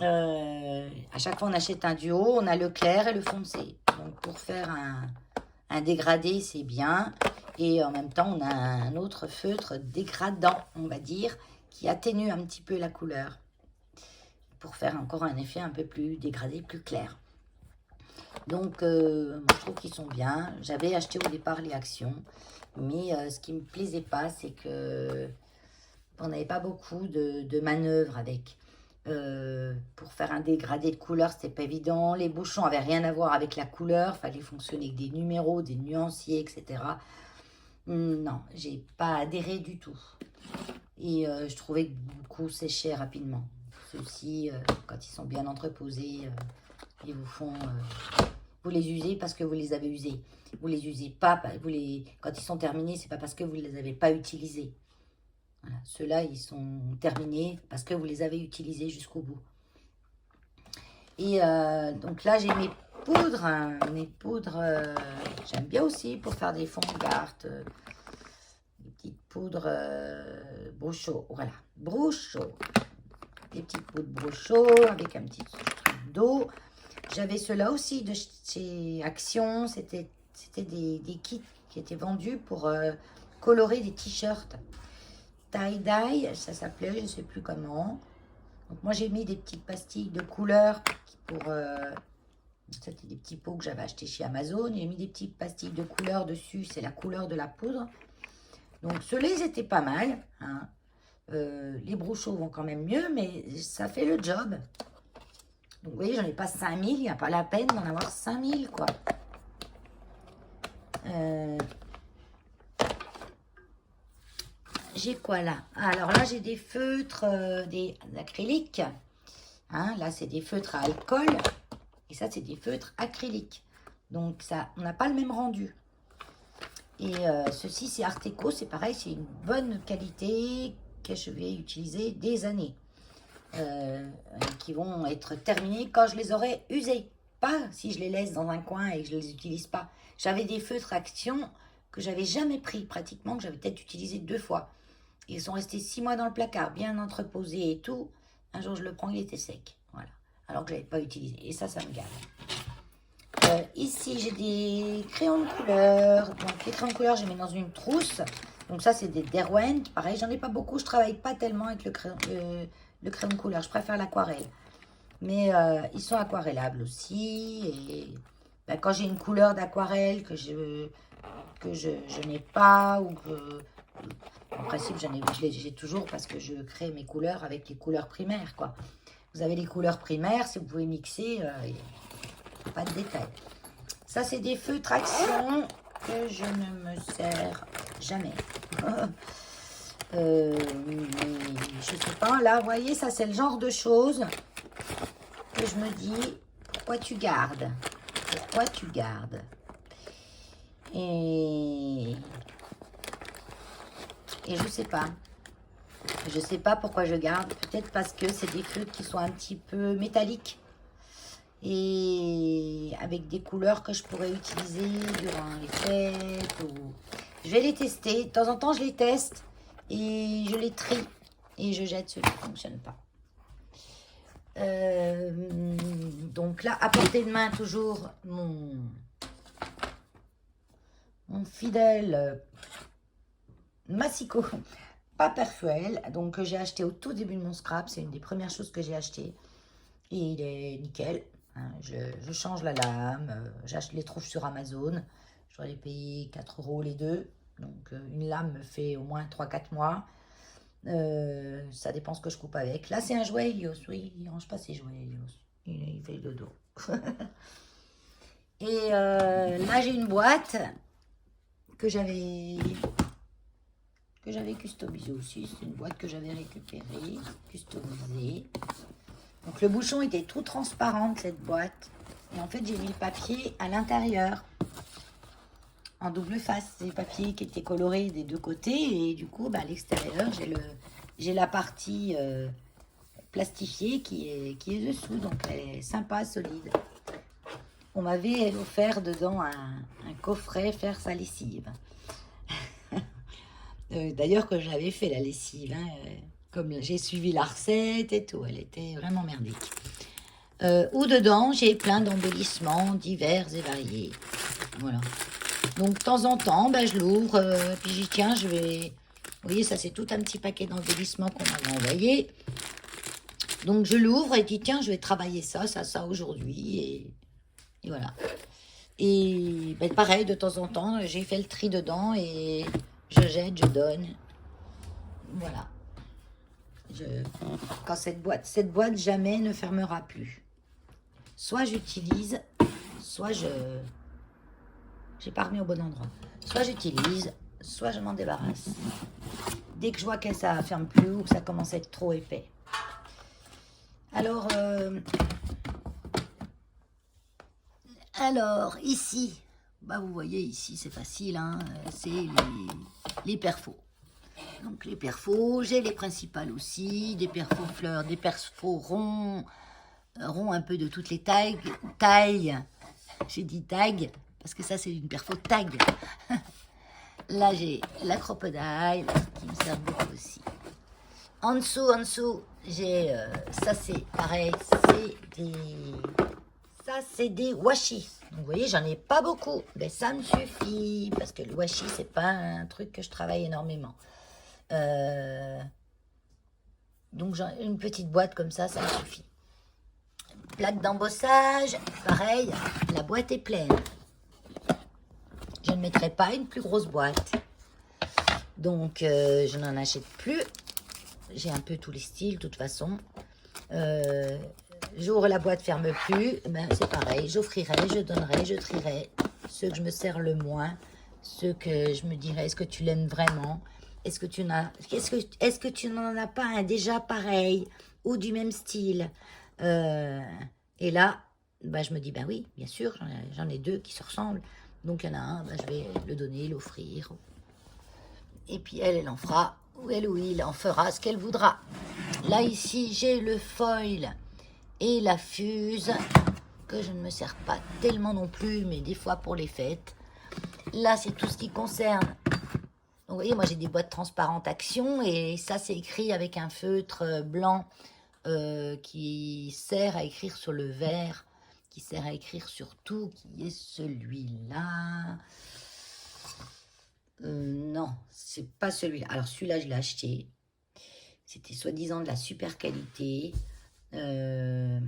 Hein. À chaque fois on achète un duo, on a le clair et le foncé. Donc pour faire un dégradé, c'est bien. Et en même temps, on a un autre feutre dégradant, on va dire, qui atténue un petit peu la couleur pour faire encore un effet un peu plus dégradé, plus clair. Donc, je trouve qu'ils sont bien. J'avais acheté au départ les Actions, mais ce qui ne me plaisait pas, c'est que On n'avait pas beaucoup de manœuvres avec. Pour faire un dégradé de couleur, c'était pas évident. Les bouchons avaient rien à voir avec la couleur. Fallait fonctionner avec des numéros, des nuanciers, etc. Non, j'ai pas adhéré du tout. Et je trouvais que beaucoup séchaient rapidement. Ceux-ci, quand ils sont bien entreposés, ils vous font... vous les usez parce que vous les avez usés. Vous les usez pas, quand ils sont terminés, c'est pas parce que vous les avez pas utilisés. Voilà. Ceux-là, ils sont terminés parce que vous les avez utilisés jusqu'au bout. Et donc là, j'ai mes poudres. Hein. Mes poudres, j'aime bien aussi pour faire des fonds de garde. Des petites poudres Bruchot. Voilà, Bruchot. Des petites poudres Bruchot avec un petit truc d'eau. J'avais ceux-là aussi de chez Action. C'était des kits qui étaient vendus pour colorer des t-shirts. Tie-dye, ça s'appelait, je ne sais plus comment. Donc moi j'ai mis des petites pastilles de couleur pour... c'était des petits pots que j'avais achetés chez Amazon. J'ai mis des petites pastilles de couleur dessus, c'est la couleur de la poudre. Donc ceux-là, ils étaient pas mal. Hein. Les Bruchot vont quand même mieux, mais ça fait le job. Donc vous voyez, j'en ai pas 5000, il n'y a pas la peine d'en avoir 5000, quoi. J'ai quoi là? Alors là, j'ai des feutres, des acryliques. Hein, là, c'est des feutres à alcool. Et ça, c'est des feutres acryliques. Donc, ça, on n'a pas le même rendu. Et ceci, c'est Art Déco. C'est pareil, c'est une bonne qualité que je vais utiliser des années. Qui vont être terminés quand je les aurai usés. Pas si je les laisse dans un coin et que je ne les utilise pas. J'avais des feutres Action que j'avais jamais pris pratiquement, que j'avais peut-être utilisé 2 fois. Ils sont restés 6 mois dans le placard, bien entreposés et tout. Un jour, je le prends, il était sec. Voilà. Alors que je ne l'avais pas utilisé. Et ça me gave. Ici, j'ai des crayons de couleur. Donc, les crayons de couleur, je les mets dans une trousse. Donc, ça, c'est des Derwent. Pareil, j'en ai pas beaucoup. Je ne travaille pas tellement avec le crayon de couleur. Je préfère l'aquarelle. Mais ils sont aquarellables aussi. Et ben, quand j'ai une couleur d'aquarelle que je n'ai pas ou que... En principe, j'ai toujours parce que je crée mes couleurs avec les couleurs primaires, quoi. Vous avez les couleurs primaires, si vous pouvez mixer, pas de détails. Ça, c'est des feutres Action que je ne me sers jamais. Mais je sais pas, là, vous voyez, ça, c'est le genre de choses que je me dis, pourquoi tu gardes? Pourquoi tu gardes? Et je sais pas. Je sais pas pourquoi je garde. Peut-être parce que c'est des feutres qui sont un petit peu métalliques. Et avec des couleurs que je pourrais utiliser durant les fêtes. Ou... Je vais les tester. De temps en temps, je les teste. Et je les trie. Et je jette ceux qui ne fonctionnent pas. Donc là, à portée de main, toujours mon fidèle... Massico Paperfuel, donc que j'ai acheté au tout début de mon scrap, c'est une des premières choses que j'ai acheté et il est nickel. Hein, je change la lame, je les trouve sur Amazon, je dois les payer 4 € les deux, donc une lame me fait au moins 3-4 mois, ça dépend ce que je coupe avec. Là c'est un jouet Helios, oui, il range pas ses jouets Helios, il fait le dodo. Et là j'ai une boîte que j'avais customisée aussi. C'est une boîte que j'avais récupérée, customisée. Donc le bouchon était tout transparent de cette boîte. Et en fait, j'ai mis le papier à l'intérieur, en double face. C'est le papier qui était coloré des deux côtés. Et du coup, bah, à l'extérieur, j'ai la partie plastifiée qui est dessous. Donc elle est sympa, solide. On m'avait offert dedans un coffret faire sa lessive. D'ailleurs, que j'avais fait la lessive, hein, comme j'ai suivi la recette et tout, elle était vraiment merdique. Où dedans, j'ai plein d'embellissements divers et variés. Voilà. Donc, de temps en temps, ben, je l'ouvre, puis j'y tiens, je vais... Vous voyez, ça, c'est tout un petit paquet d'embellissements qu'on m'avait envoyé. Donc, je l'ouvre et dis, tiens, je vais travailler ça aujourd'hui. Et voilà. Et ben, pareil, de temps en temps, j'ai fait le tri dedans et... Je jette, je donne. Voilà. Quand cette boîte jamais ne fermera plus. Soit j'utilise, soit j'ai pas remis au bon endroit. Soit j'utilise, soit je m'en débarrasse. Dès que je vois que ça ne ferme plus ou que ça commence à être trop épais. Alors ici, bah vous voyez ici c'est facile, hein, c'est les perfos. Donc les perfos, j'ai les principales aussi, des perfos fleurs, des perfos ronds un peu de toutes les tailles. J'ai dit taille parce que ça c'est une perfo tag. Là j'ai la crocodile qui me sert beaucoup aussi. En dessous, j'ai ça c'est pareil, c'est des washi. Donc, vous voyez, j'en ai pas beaucoup, mais ça me suffit parce que le washi c'est pas un truc que je travaille énormément. Donc j'ai une petite boîte comme ça me suffit. Plaque d'embossage, pareil, la boîte est pleine. Je ne mettrai pas une plus grosse boîte. Donc je n'en achète plus. J'ai un peu tous les styles, de toute façon. J'ouvre la boîte, ferme plus. Ben, c'est pareil, j'offrirai, je donnerai, je trierai ceux que je me sers le moins, ceux que je me dirais, est-ce que tu l'aimes vraiment? Est-ce que tu n'en as pas un déjà pareil ou du même style? Et là, bah, je me dis, ben oui, bien sûr, j'en ai deux qui se ressemblent. Donc, il y en a un, bah, je vais le donner, l'offrir. Et puis, elle en fera, ou elle ou il en fera ce qu'elle voudra. Là, ici, j'ai le foil et la fuse, que je ne me sers pas tellement non plus, mais des fois pour les fêtes. Là, c'est tout ce qui concerne. Donc, vous voyez, moi, j'ai des boîtes transparentes Action, et ça, c'est écrit avec un feutre blanc qui sert à écrire sur le verre, qui sert à écrire sur tout, qui est celui-là. Non, c'est pas celui-là. Alors, celui-là, je l'ai acheté. C'était soi-disant de la super qualité. On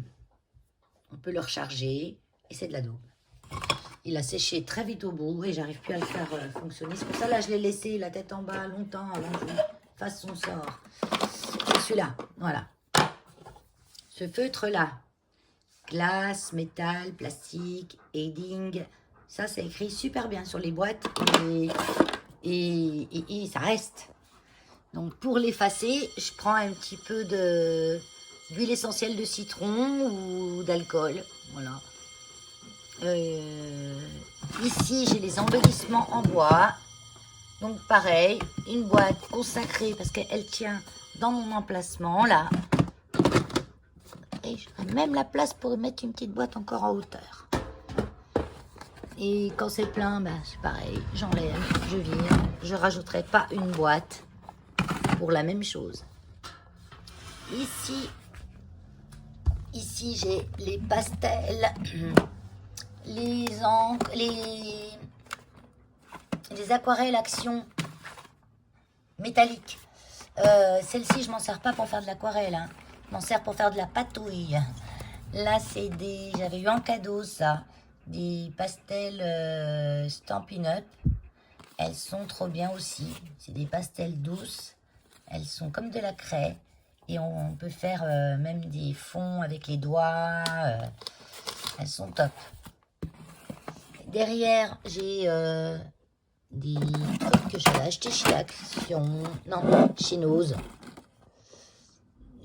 peut le recharger et c'est de la daube. Il a séché très vite au bout et j'arrive plus à le faire fonctionner. C'est pour ça là je l'ai laissé la tête en bas longtemps avant que je fasse son sort. C'est celui-là, voilà. Ce feutre là, glace, métal, plastique, aiding, ça c'est écrit super bien sur les boîtes et ça reste. Donc pour l'effacer, je prends un petit peu d'huile essentielle de citron ou d'alcool, voilà. Ici j'ai les embellissements en bois, donc pareil, une boîte consacrée parce qu'elle tient dans mon emplacement là, et j'aurai même la place pour mettre une petite boîte encore en hauteur. Et quand c'est plein, bah, c'est pareil, j'enlève, je vire, je rajouterai pas une boîte pour la même chose. Ici j'ai les pastels, les encres, les aquarelles Action métalliques. Celle-ci, je m'en sers pas pour faire de l'aquarelle, hein. Je m'en sers pour faire de la patouille. Là, c'est j'avais eu en cadeau ça, des pastels Stampin' Up. Elles sont trop bien aussi. C'est des pastels douces. Elles sont comme de la craie. Et on peut faire même des fonds avec les doigts. Elles sont top. Derrière, j'ai des trucs que j'avais achetés chez Action. Non, chez Nose.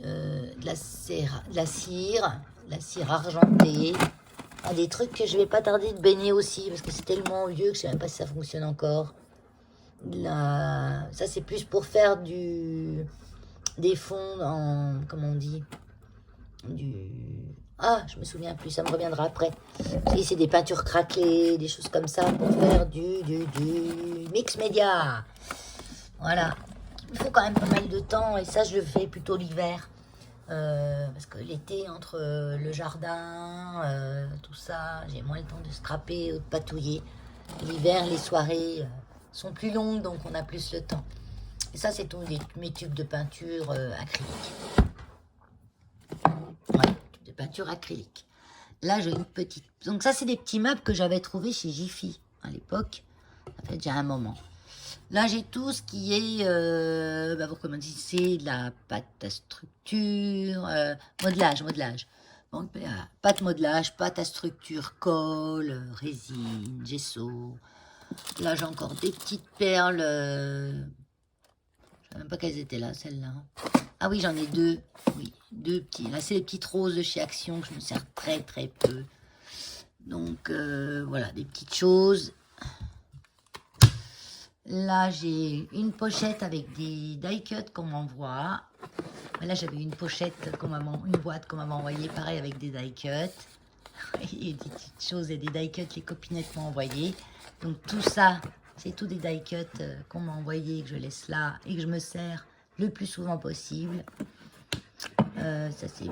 De la cire argentée. Ah, des trucs que je vais pas tarder de baigner aussi. Parce que c'est tellement vieux que je sais même pas si ça fonctionne encore. Ça, c'est plus pour faire des fonds en... Comment on dit? Ah, je me souviens plus, ça me reviendra après. Et c'est des peintures craquelées, des choses comme ça pour faire du mix média. Voilà. Il faut quand même pas mal de temps et ça, je le fais plutôt l'hiver. Parce que l'été, entre le jardin, tout ça, j'ai moins le temps de scraper ou de patouiller. L'hiver, les soirées sont plus longues, donc on a plus le temps. Et ça, c'est tous mes tubes de peinture acrylique. Ouais, tubes de peinture acrylique. Là, j'ai une petite... Donc ça, c'est des petits meubles que j'avais trouvés chez Jiffy à l'époque. Ça fait déjà un moment. Là, j'ai tout ce qui est, vous connaissez, de la pâte à structure, modelage. Donc, pâte modelage, pâte à structure, colle, résine, gesso. Là, j'ai encore des petites perles. Je ne sais même pas qu'elles étaient là, celles-là. Ah oui, j'en ai deux. Oui, deux petits. Là, c'est les petites roses de chez Action que je me sers très très peu. Donc, voilà, des petites choses. Là, j'ai une pochette avec des die cuts qu'on m'envoie. Là, j'avais une pochette, une boîte qu'on m'avait envoyée, pareil, avec des die cuts. Et des petites choses et des die cuts, les copinettes m'ont envoyé. Donc, tout ça, c'est tout des die cuts qu'on m'a envoyé, que je laisse là et que je me sers le plus souvent possible. Ça, c'est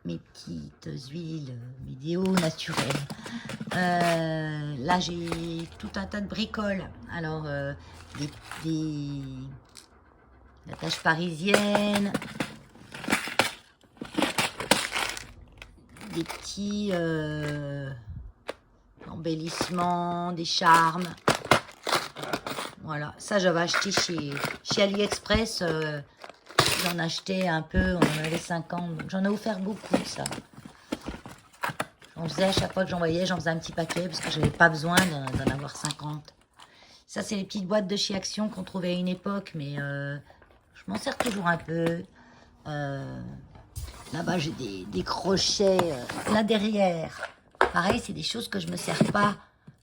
mes petites huiles, mes déos naturels. Là, j'ai tout un tas de bricoles. Alors, la tâche parisienne, des petits embellissements, des charmes. Voilà, ça j'avais acheté chez AliExpress. J'en achetais un peu, on en avait 50, donc j'en ai offert beaucoup de ça. J'en faisais à chaque fois que j'envoyais, j'en faisais un petit paquet parce que je n'avais pas besoin d'en avoir 50. Ça, c'est les petites boîtes de chez Action qu'on trouvait à une époque, mais je m'en sers toujours un peu. Là-bas, j'ai des crochets là derrière. Pareil, c'est des choses que je ne me sers pas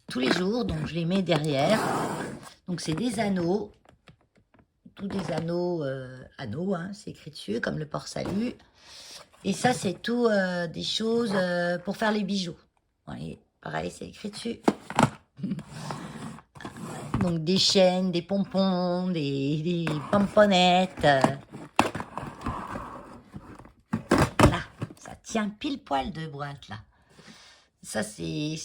tous les jours, donc je les mets derrière. Donc, c'est des anneaux. Tous des anneaux, hein, c'est écrit dessus, comme le port-salut. Et ça, c'est tout des choses pour faire les bijoux. Ouais, pareil, c'est écrit dessus. Donc, des chaînes, des pompons, des pomponnettes. Là, ça tient pile poil de boîte, là. Ça, c'est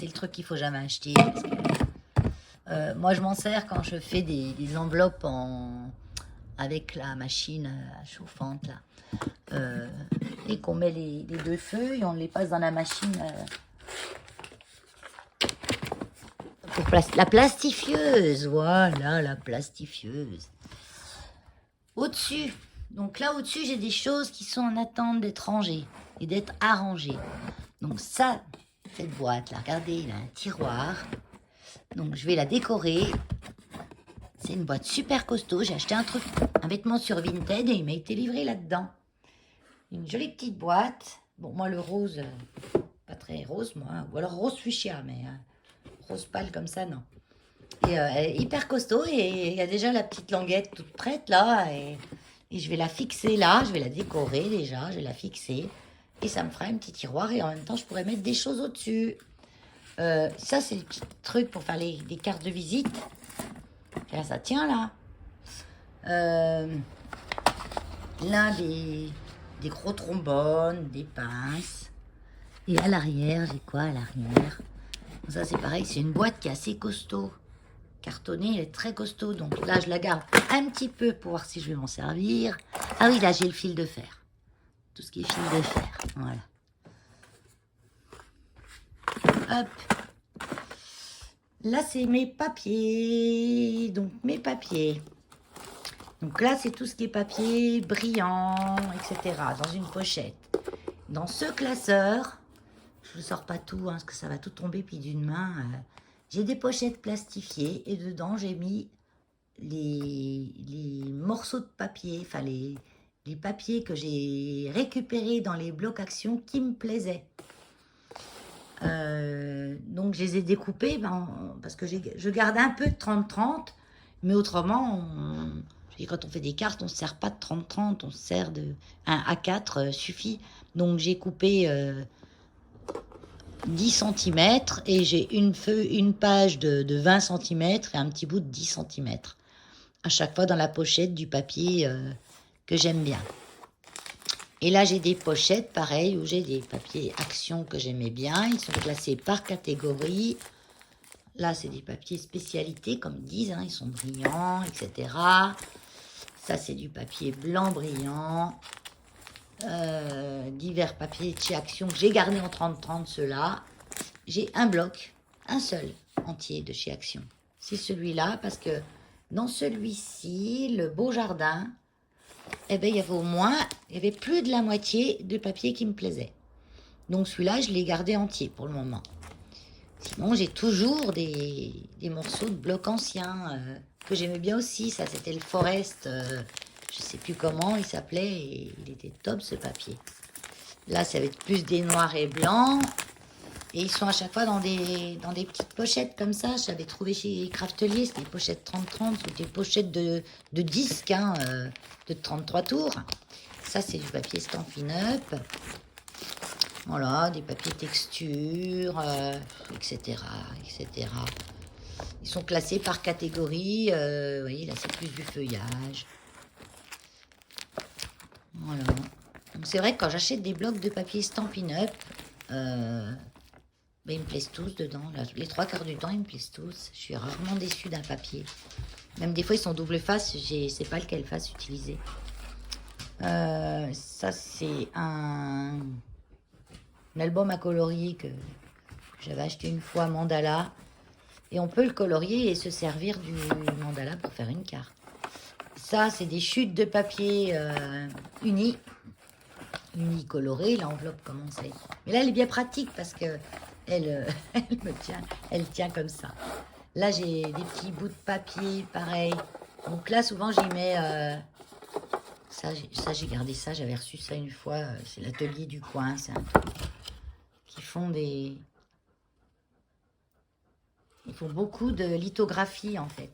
le truc qu'il faut jamais acheter. Parce que, moi, je m'en sers quand je fais des enveloppes avec la machine chauffante, là. Et qu'on met les deux feuilles, on les passe dans la machine pour la plastifieuse. Voilà, la plastifieuse. Au-dessus, donc là au-dessus, j'ai des choses qui sont en attente d'être rangées et d'être arrangées. Donc ça, cette boîte là, regardez, il a un tiroir. Donc je vais la décorer. C'est une boîte super costaud. J'ai acheté un vêtement sur Vinted et il m'a été livré là-dedans. Une jolie petite boîte. Bon, moi le rose, pas très rose moi. Ou alors rose fuchsia, mais rose pâle comme ça, non. Et elle est hyper costaud et il y a déjà la petite languette toute prête là. Et je vais la fixer là. Je vais la décorer déjà. Je vais la fixer. Et ça me fera un petit tiroir et en même temps je pourrais mettre des choses au-dessus. Ça c'est le petit truc pour faire des cartes de visite. Là, ça tient là. Là, des gros trombones, des pinces. Et à l'arrière, j'ai quoi à l'arrière? Ça, c'est pareil, c'est une boîte qui est assez costaud. Cartonnée, elle est très costaud. Donc là, je la garde un petit peu pour voir si je vais m'en servir. Ah oui, là, j'ai le fil de fer. Tout ce qui est fil de fer. Voilà. Hop. Là, c'est mes papiers. Donc, mes papiers. Donc là, c'est tout ce qui est papier brillant, etc. Dans une pochette. Dans ce classeur, je ne sors pas tout, hein, parce que ça va tout tomber puis d'une main. J'ai des pochettes plastifiées et dedans, j'ai mis les morceaux de papier, enfin les papiers que j'ai récupérés dans les blocs Action qui me plaisaient. Donc, je les ai découpés parce que je garde un peu de 30-30, mais autrement, quand on fait des cartes, on ne se sert pas de 30-30, on se sert de un A4 suffit. Donc, j'ai coupé 10 cm et j'ai une page de 20 cm et un petit bout de 10 cm. À chaque fois dans la pochette du papier que j'aime bien. Et là, j'ai des pochettes, pareil, où j'ai des papiers Action que j'aimais bien. Ils sont classés par catégorie. Là, c'est des papiers spécialités, comme ils disent. Hein, ils sont brillants, etc. Ça, c'est du papier blanc brillant. Divers papiers de chez Action. J'ai gardé en 30-30 ceux-là. J'ai un bloc, un seul. entier de chez Action. C'est celui-là parce que dans celui-ci, le beau jardin, eh ben, il y avait plus de la moitié de papier qui me plaisait. Donc celui-là, je l'ai gardé entier pour le moment. Sinon, j'ai toujours des morceaux de blocs anciens que j'aimais bien aussi. Ça, c'était le Forest. Je sais plus comment il s'appelait. Et il était top, ce papier. Là, ça va être plus des noirs et blancs. Et ils sont à chaque fois dans des petites pochettes comme ça. J'avais trouvé chez Craftelier, c'était des pochettes 30-30. C'était des pochettes de disques, hein, de 33 tours. Ça, c'est du papier Stampin' Up. Voilà, des papiers texture, etc., etc. Ils sont classés par catégorie. Vous voyez, là, c'est plus du feuillage. Voilà. Donc, c'est vrai que quand j'achète des blocs de papier Stampin' Up, ben, ils me plaisent tous dedans. Là, les 3/4 du temps, ils me plaisent tous. Je suis rarement déçue d'un papier. Même des fois, ils sont double face. Je ne sais pas lequel face utiliser. Ça, c'est un album à colorier que j'avais acheté une fois, mandala. Et on peut le colorier et se servir du mandala pour faire une carte. Ça, c'est des chutes de papier uni coloré. L'enveloppe, comment c'est. Mais là, elle est bien pratique parce que elle tient comme ça. Là, j'ai des petits bouts de papier, pareil. Donc là, souvent, j'y mets... ça, j'ai gardé ça. J'avais reçu ça une fois. C'est l'atelier du coin. C'est un truc qui font des... Ils font beaucoup de lithographie, en fait.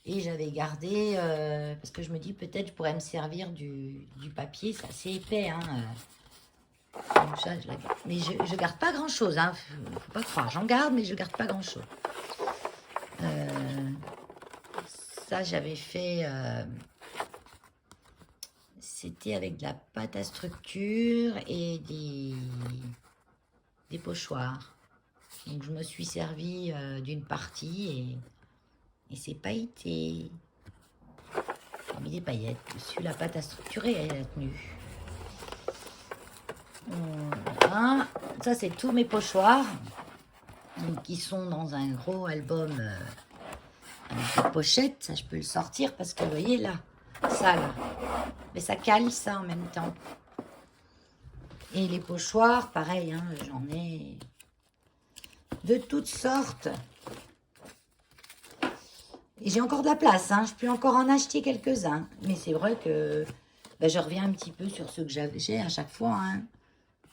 Et j'avais gardé... parce que je me dis, peut-être, je pourrais me servir du papier. C'est assez épais, hein. Donc ça, je la garde. Mais je garde pas grand chose, hein. Faut pas croire, j'en garde, mais je garde pas grand chose. Ça, j'avais fait. C'était avec de la pâte à structure et des pochoirs. Donc je me suis servi d'une partie et c'est pailleté. J'ai mis des paillettes dessus, la pâte à structurer, elle a tenu. Voilà. Ça, c'est tous mes pochoirs donc, qui sont dans un gros album avec des pochettes. Ça, je peux le sortir parce que vous voyez là, ça là, mais ça cale ça en même temps. Et les pochoirs, pareil, hein, j'en ai de toutes sortes. Et j'ai encore de la place, hein, je peux encore en acheter quelques-uns. Mais c'est vrai que ben, je reviens un petit peu sur ceux que j'ai à chaque fois, hein.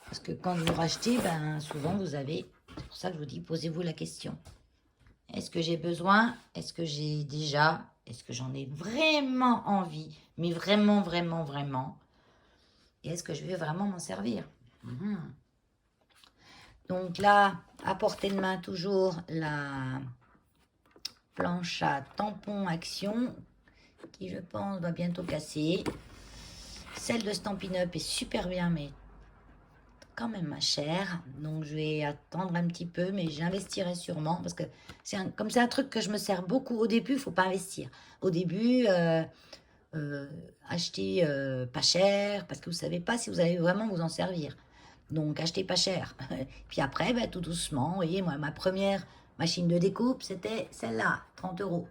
Parce que quand vous rachetez, ben, souvent vous avez... C'est pour ça que je vous dis, posez-vous la question. Est-ce que j'ai besoin? Est-ce que j'ai déjà? Est-ce que j'en ai vraiment envie? Mais vraiment, vraiment, vraiment. Et est-ce que je vais vraiment m'en servir? Donc là, à portée de main, toujours la planche à tampons Action, qui je pense va bientôt casser. Celle de Stampin' Up est super bien, mais quand même ma chère, donc je vais attendre un petit peu, mais j'investirai sûrement parce que comme c'est un truc que je me sers beaucoup au début, il faut pas investir. Au début, acheter pas cher parce que vous savez pas si vous allez vraiment vous en servir. Donc achetez pas cher. Puis après, ben, tout doucement, vous voyez, moi ma première machine de découpe, c'était celle-là, 30 €.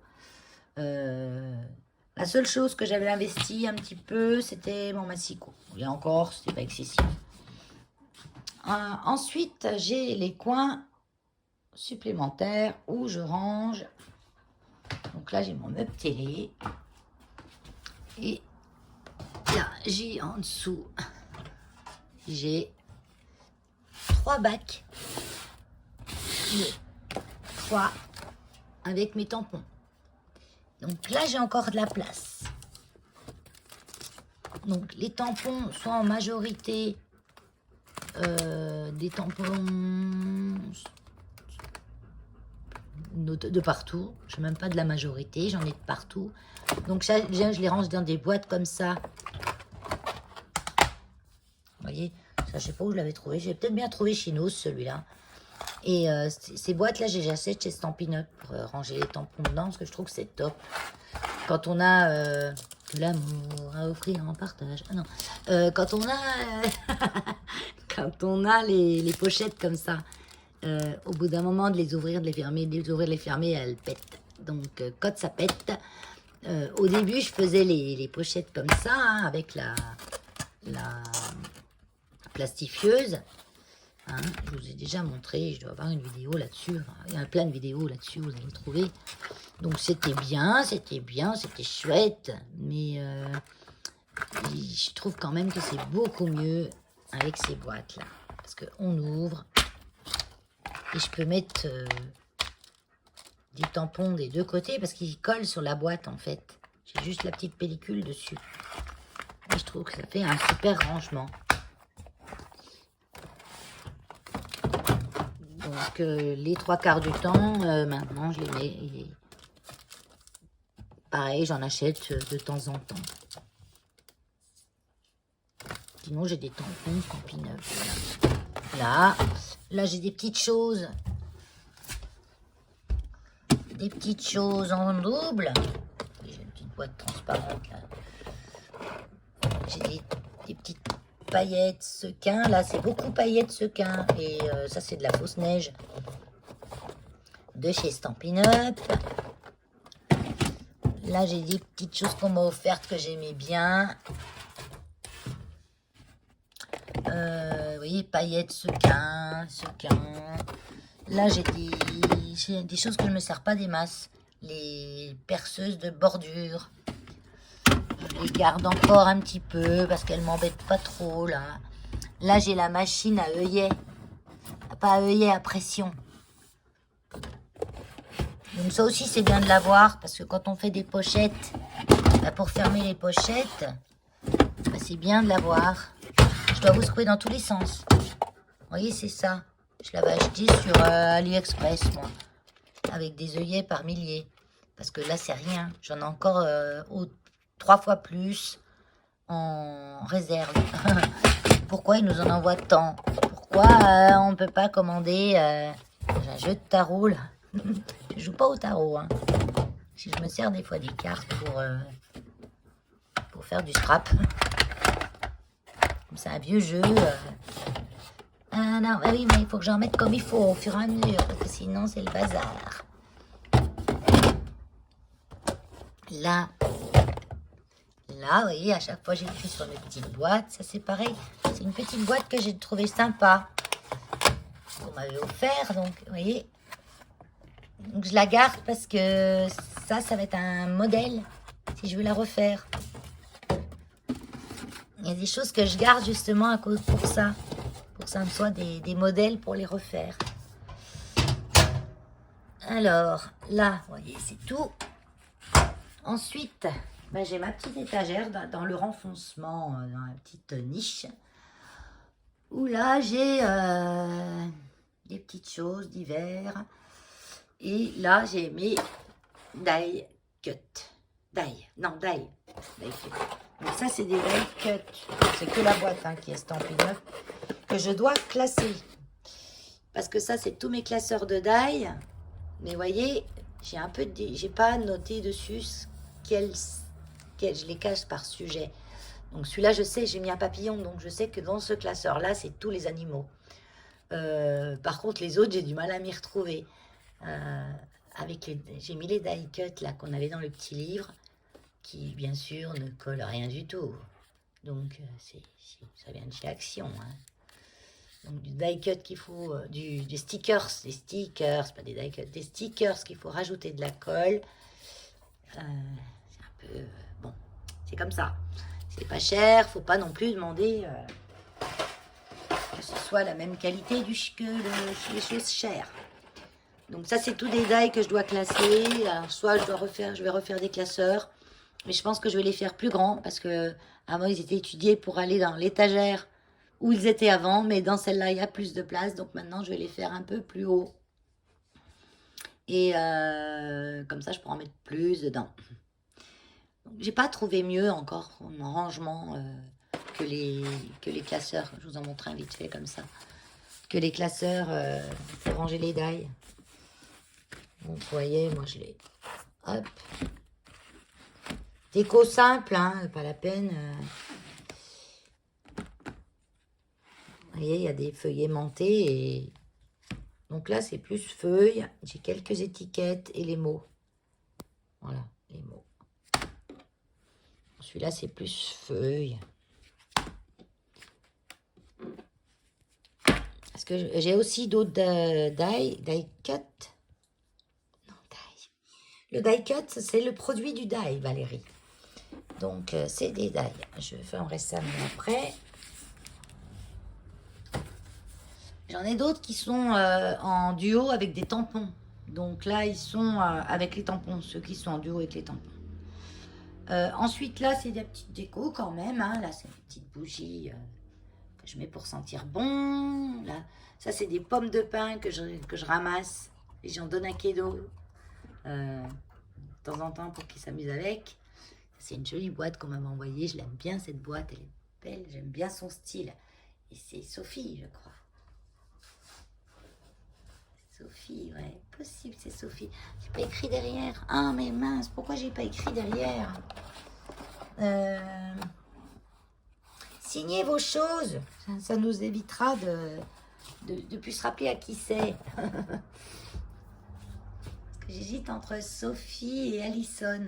La seule chose que j'avais investi un petit peu, c'était mon massicot. Et encore, c'était pas excessif. Ensuite, j'ai les coins supplémentaires où je range. Donc là, j'ai mon meuble télé. Et là, j'ai en dessous, j'ai 3 bacs. 3 avec mes tampons. Donc là, j'ai encore de la place. Donc les tampons sont en majorité des tampons de partout. Je ne sais même pas de la majorité, j'en ai de partout. Donc ça, je les range dans des boîtes comme ça. Vous voyez, ça, je sais pas où je l'avais trouvé. J'ai peut-être bien trouvé chez nous celui-là. Et ces boîtes-là, j'achète chez Stampin' Up pour ranger les tampons dedans parce que je trouve que c'est top. Quand on a de l'amour à offrir en partage. Ah non. Quand on a, quand on a les pochettes comme ça, au bout d'un moment, de les ouvrir, de les fermer, de les ouvrir, de les fermer, elles pètent. Donc, quand ça pète, au début, je faisais les pochettes comme ça, hein, avec la plastifieuse. Hein, je vous ai déjà montré, je dois avoir une vidéo là-dessus. Enfin, il y a plein de vidéos là-dessus, vous allez trouver. Donc, c'était bien, c'était chouette. Mais je trouve quand même que c'est beaucoup mieux avec ces boîtes-là. Parce qu'on ouvre et je peux mettre des tampons des deux côtés parce qu'ils collent sur la boîte en fait. J'ai juste la petite pellicule dessus. Et je trouve que ça fait un super rangement. Donc les 3/4 du temps, maintenant je les mets. Et pareil, j'en achète de temps en temps. Sinon j'ai des tampons Stampin' Up. Voilà. Là j'ai des petites choses. Des petites choses en double. J'ai une petite boîte transparente là. J'ai des petites paillettes sequins. Là, c'est beaucoup paillettes sequins. Et ça, c'est de la fausse neige de chez Stampin' Up. Là, j'ai des petites choses qu'on m'a offertes que j'aimais bien. Vous voyez, paillettes sequins. Là, j'ai des choses que je ne me sers pas des masses. Les perceuses de bordure. Je les garde encore un petit peu parce qu'elles m'embêtent pas trop là. Là j'ai la machine à œillet. Pas à œillet, à pression. Donc ça aussi c'est bien de l'avoir parce que quand on fait des pochettes, bah, pour fermer les pochettes, bah, c'est bien de l'avoir. Je dois vous secouer dans tous les sens. Vous voyez, c'est ça. Je l'avais acheté sur AliExpress moi. Avec des œillets par milliers. Parce que là c'est rien. J'en ai encore 3 fois plus en réserve. Pourquoi ils nous en envoient tant? Pourquoi on ne peut pas commander un jeu de tarot là? Je joue pas au tarot. Hein. Si je me sers des fois des cartes pour faire du scrap. C'est un vieux jeu. Ah non, bah oui, mais il faut que j'en mette comme il faut au fur et à mesure. Parce que sinon c'est le bazar. Là, vous voyez, à chaque fois j'écris sur mes petites boîtes. Ça c'est pareil. C'est une petite boîte que j'ai trouvée sympa. Qu'on m'avait offert. Donc, vous voyez. Donc je la garde parce que ça va être un modèle. Si je veux la refaire. Il y a des choses que je garde justement à cause pour ça. Pour que ça me soit des modèles pour les refaire. Alors, là, vous voyez, c'est tout. Ensuite, ben, j'ai ma petite étagère dans le renfoncement, dans la petite niche, où là, j'ai des petites choses divers. Et là, j'ai mes die cut. Die cut. Donc ça, c'est des die cut. C'est que la boîte hein, qui est Stampin' Up, que je dois classer. Parce que ça, c'est tous mes classeurs de die. Mais vous voyez, j'ai pas noté dessus je les cache par sujet. Donc celui-là, je sais, j'ai mis un papillon, donc je sais que dans ce classeur-là, c'est tous les animaux. Par contre, les autres, j'ai du mal à m'y retrouver. J'ai mis les die cut là qu'on avait dans le petit livre, qui bien sûr ne collent rien du tout. Donc ça vient de chez Action. Hein. Donc du die cut qu'il faut, des stickers, pas des die cut, des stickers qu'il faut rajouter de la colle. C'est un peu bon, c'est comme ça. C'est pas cher, faut pas non plus demander que ce soit la même qualité que les choses chères. Donc ça c'est tout des die que je dois classer. Alors soit je vais refaire des classeurs, mais je pense que je vais les faire plus grands parce que avant ils étaient étudiés pour aller dans l'étagère où ils étaient avant, mais dans celle-là il y a plus de place, donc maintenant je vais les faire un peu plus haut. Et comme ça je pourrai en mettre plus dedans. J'ai pas trouvé mieux encore en rangement que les classeurs. Je vous en montre un vite fait comme ça. Que les classeurs pour ranger les die. Donc vous voyez, moi je les... Hop. Déco simple, hein, pas la peine. Vous voyez, il y a des feuillets montés et Donc là, c'est plus feuille. J'ai quelques étiquettes et les mots. Voilà, les mots. Celui-là, c'est plus feuille. Parce que j'ai aussi d'autres die cut. Non, die. Le die cut, c'est le produit du die, Valérie. Donc, c'est des die. Je ferai ça après. J'en ai d'autres qui sont en duo avec des tampons. Donc là, ils sont avec les tampons, ceux qui sont en duo avec les tampons. Ensuite, là, c'est des petites décos quand même. Hein. Là, c'est une petite bougie que je mets pour sentir bon. Là, ça, c'est des pommes de pin que je ramasse et j'en donne un cadeau de temps en temps pour qu'ils s'amusent avec. C'est une jolie boîte qu'on m'avait envoyée. Je l'aime bien, cette boîte. Elle est belle. J'aime bien son style. Et c'est Sophie, je crois. Sophie, ouais, possible, c'est Sophie. J'ai pas écrit derrière. Ah, mais mince, pourquoi j'ai pas écrit derrière? Signez vos choses. Ça nous évitera de plus se rappeler à qui c'est. Parce que j'hésite entre Sophie et Alison.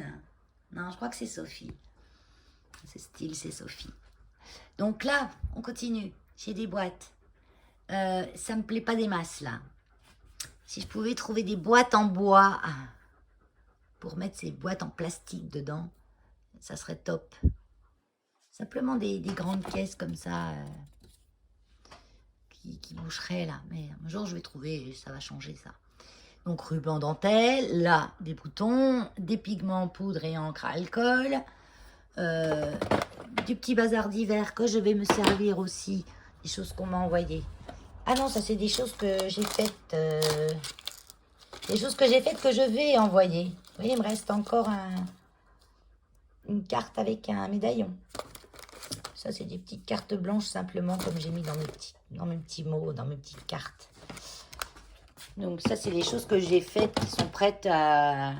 Non, je crois que c'est Sophie. C'est style, c'est Sophie. Donc là, on continue. J'ai des boîtes. Ça me plaît pas des masses, là. Si je pouvais trouver des boîtes en bois pour mettre ces boîtes en plastique dedans, ça serait top. Simplement des grandes caisses comme ça qui boucheraient là. Mais un jour, je vais trouver, ça va changer ça. Donc, ruban dentelle, là, des boutons, des pigments, poudre et encre à alcool, du petit bazar d'hiver que je vais me servir aussi, des choses qu'on m'a envoyées. Ah non, ça c'est des choses que j'ai faites. Des choses que j'ai faites que je vais envoyer. Vous voyez, il me reste encore une carte avec un médaillon. Ça, c'est des petites cartes blanches simplement, comme j'ai mis dans mes petits mots, dans mes petites cartes. Donc ça, c'est les choses que j'ai faites qui sont prêtes à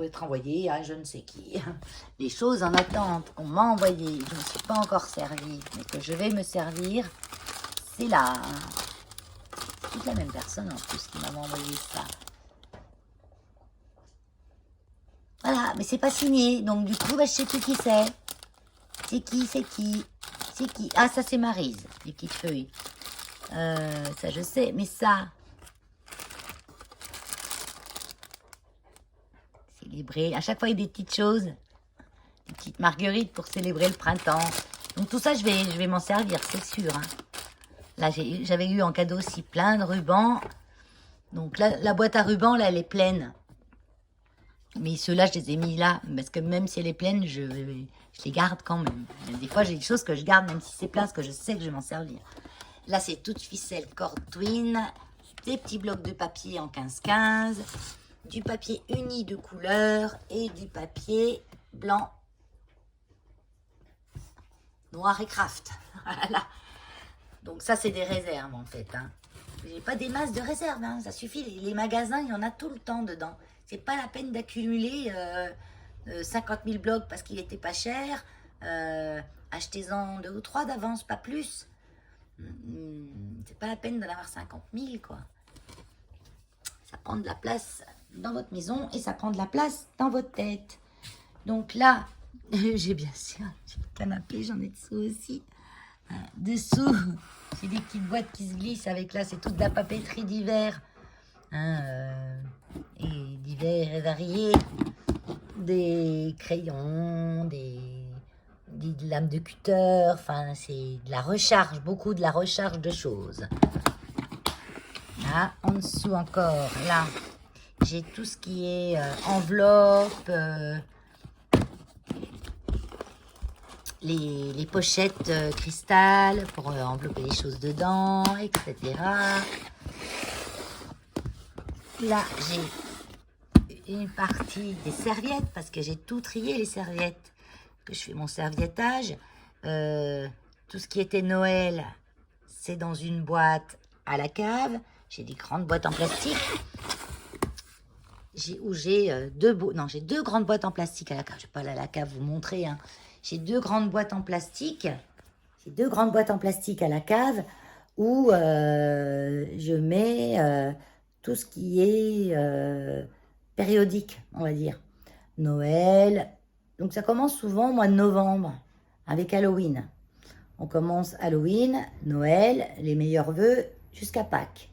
être envoyées à je ne sais qui. Les choses en attente qu'on m'a envoyées, je ne suis pas encore servie, mais que je vais me servir. C'est là. C'est toute la même personne en plus qui m'a envoyé ça. Voilà, mais c'est pas signé. Donc du coup, je sais plus qui c'est. C'est qui, c'est qui? C'est qui? Ah, ça c'est Maryse, les petites feuilles. Ça je sais, mais ça... Célébrer. À chaque fois, il y a des petites choses. Des petites marguerites pour célébrer le printemps. Donc tout ça, je vais m'en servir, c'est sûr. Hein. Là, j'avais eu en cadeau aussi plein de rubans. Donc là, la boîte à rubans, là, elle est pleine. Mais ceux-là, je les ai mis là. Parce que même si elle est pleine, je les garde quand même. Des fois, j'ai des choses que je garde, même si c'est plein, parce que je sais que je vais m'en servir. Là, c'est toute ficelle corde twin. Des petits blocs de papier en 15-15. Du papier uni de couleur. Et du papier blanc. Noir et craft. Voilà. Donc ça, c'est des réserves, en fait. Hein. J'ai pas des masses de réserves. Hein. Ça suffit. Les magasins, il y en a tout le temps dedans. C'est pas la peine d'accumuler 50 000 blocs parce qu'il était pas cher. Achetez-en 2 ou 3 d'avance, pas plus. C'est pas la peine d'en avoir 50 000, quoi. Ça prend de la place dans votre maison et ça prend de la place dans votre tête. Donc là, j'ai bien sûr, j'ai le canapé, j'en ai dessous aussi. Dessous, j'ai des petites boîtes qui se glissent avec là, c'est toute de la papeterie d'hiver. Et divers et variés. Des crayons, des lames de cutter, enfin c'est de la recharge, beaucoup de la recharge de choses. Là, en dessous encore, là, j'ai tout ce qui est enveloppe, les pochettes cristal pour envelopper les choses dedans, etc. Là, j'ai une partie des serviettes, parce que j'ai tout trié les serviettes, que je fais mon serviettage. Tout ce qui était Noël, c'est dans une boîte à la cave. J'ai des grandes boîtes en plastique. J'ai deux grandes boîtes en plastique à la cave. Je ne vais pas aller à la cave vous montrer. Hein. J'ai 2 grandes boîtes en plastique. J'ai 2 grandes boîtes en plastique à la cave où je mets tout ce qui est périodique, on va dire. Noël, donc ça commence souvent au mois de novembre, avec Halloween. On commence Halloween, Noël, les meilleurs vœux, jusqu'à Pâques.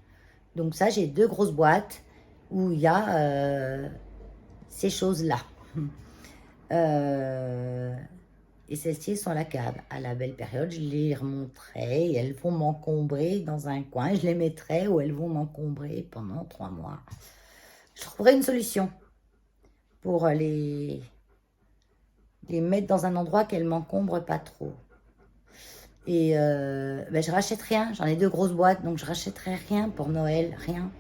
Donc ça, j'ai 2 grosses boîtes où il y a ces choses-là. Et celles-ci sont la cave. À la belle période, je les remonterai et elles vont m'encombrer dans un coin. Je les mettrai où elles vont m'encombrer pendant 3 mois. Je trouverai une solution pour les mettre dans un endroit qu'elles m'encombrent pas trop. Et ben, je rachète rien. J'en ai 2 grosses boîtes, donc je rachèterai rien pour Noël. Rien.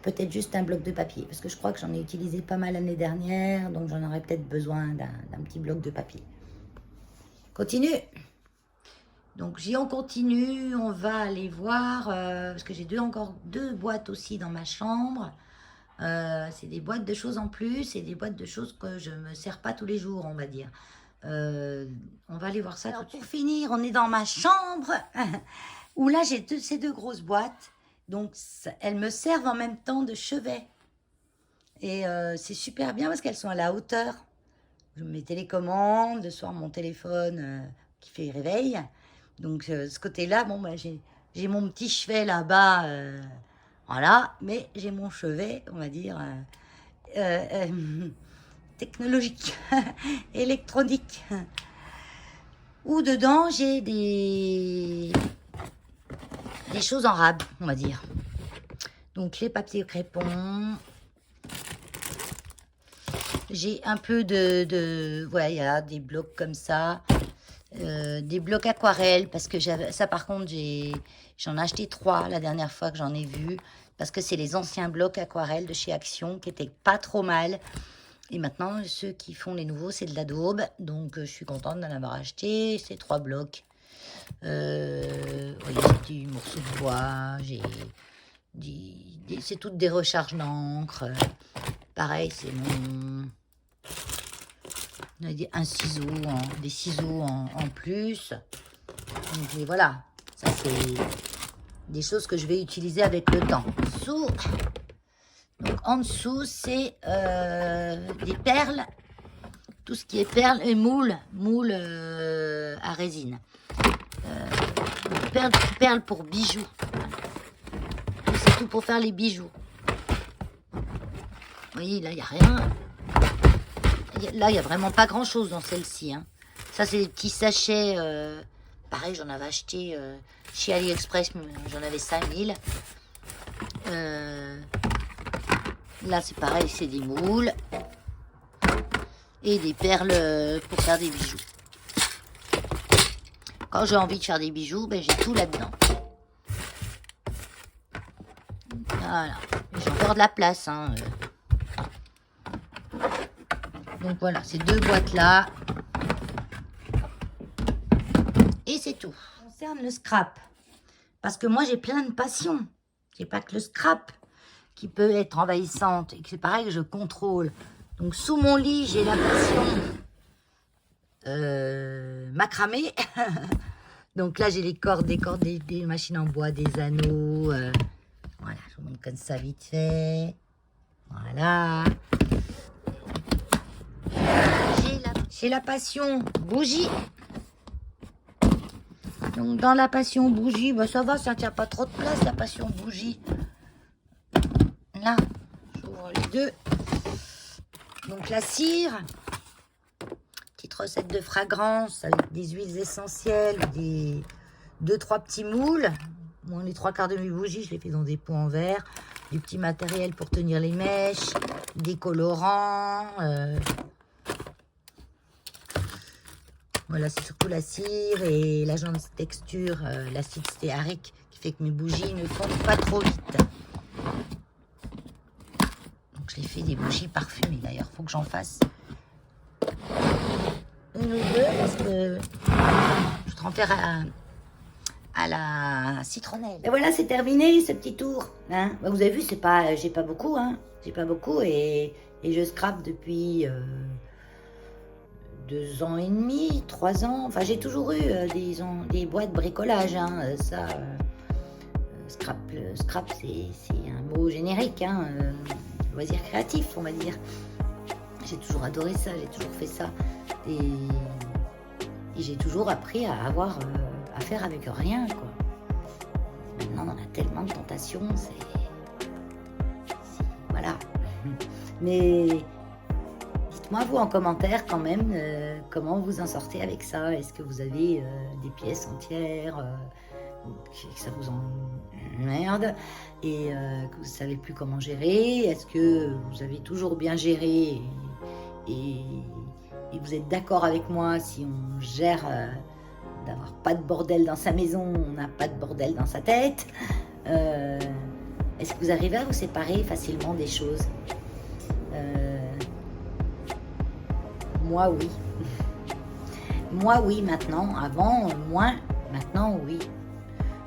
Peut-être juste un bloc de papier, parce que je crois que j'en ai utilisé pas mal l'année dernière, donc j'en aurais peut-être besoin d'un petit bloc de papier. Continue. Donc on continue, on va aller voir, parce que j'ai encore 2 boîtes aussi dans ma chambre. C'est des boîtes de choses en plus, et des boîtes de choses que je ne me sers pas tous les jours, on va dire. On va aller voir ça. Alors, pour finir, on est dans ma chambre, où là j'ai ces 2 grosses boîtes. Donc, elles me servent en même temps de chevet. Et c'est super bien parce qu'elles sont à la hauteur. Je mets télécommande, le soir mon téléphone qui fait réveil. Donc, ce côté-là, bon, bah, j'ai mon petit chevet là-bas. Voilà, mais j'ai mon chevet, on va dire, technologique, électronique. Où dedans, j'ai des choses en rab, on va dire. Donc les papiers crépons. J'ai un peu ouais, il y a des blocs comme ça. Des blocs aquarelles, parce que ça par contre, j'en ai acheté 3 la dernière fois que j'en ai vu. Parce que c'est les anciens blocs aquarelles de chez Action qui étaient pas trop mal. Et maintenant, ceux qui font les nouveaux, c'est de la daube. Donc je suis contente d'en avoir acheté ces 3 blocs. Voyez, j'ai du morceau de bois, c'est toutes des recharges d'encre. Pareil, c'est un ciseau, des ciseaux en plus. Donc, et voilà, ça c'est des choses que je vais utiliser avec le temps. Donc en dessous, c'est des perles, tout ce qui est perles et moules à résine. Perles pour bijoux. C'est tout pour faire les bijoux. Vous voyez, là, il n'y a rien. Là, il n'y a vraiment pas grand-chose dans celle-ci. Hein. Ça, c'est des petits sachets. Pareil, j'en avais acheté chez AliExpress. J'en avais 5000. Là, c'est pareil, c'est des moules. Et des perles pour faire des bijoux. Quand j'ai envie de faire des bijoux, ben, j'ai tout là-dedans. Voilà. J'ai encore de la place. Hein. Donc voilà, ces 2 boîtes-là. Et c'est tout. En ce qui concerne le scrap. Parce que moi, j'ai plein de passions. C'est pas que le scrap qui peut être envahissante. Et que c'est pareil que je contrôle. Donc sous mon lit, j'ai la passion macramé. Donc là, j'ai des cordes, des machines en bois, des anneaux. Voilà, je vous montre comme ça vite fait. Voilà. J'ai la passion bougie. Donc dans la passion bougie, bah ça va, ça ne tient pas trop de place, la passion bougie. Là, j'ouvre les 2. Donc la cire. Petite recette de fragrance avec des huiles essentielles, des 2-3 petits moules. Bon, les 3/4 de mes bougies, je les fais dans des pots en verre. Du petit matériel pour tenir les mèches, des colorants. Voilà, c'est surtout la cire et l'agent de texture, l'acide stéarique, qui fait que mes bougies ne fondent pas trop vite. Donc je les fais des bougies parfumées d'ailleurs, il faut que j'en fasse une ou 2 parce que je voudrais en faire à la citronnelle. Et voilà, c'est terminé ce petit tour. Hein. Bah, vous avez vu, j'ai pas beaucoup, hein. J'ai pas beaucoup et je scrape depuis 2 ans et demi, 3 ans. Enfin, j'ai toujours eu des boîtes bricolage. Hein, ça, scrap, c'est un mot générique. Hein, loisir créatif, on va dire. J'ai toujours adoré ça, j'ai toujours fait ça. Et j'ai toujours appris à avoir à faire avec rien, quoi. Maintenant, on a tellement de tentations, voilà. Mais dites-moi, vous, en commentaire, quand même, comment vous en sortez avec ça. Est-ce que vous avez des pièces entières, que ça vous emmerde et que vous ne savez plus comment gérer? Est-ce que vous avez toujours bien géré et vous êtes d'accord avec moi si on gère d'avoir pas de bordel dans sa maison, on n'a pas de bordel dans sa tête? Est-ce que vous arrivez à vous séparer facilement des choses? Moi, oui. Moi, oui, maintenant. Avant, moins. Maintenant, oui.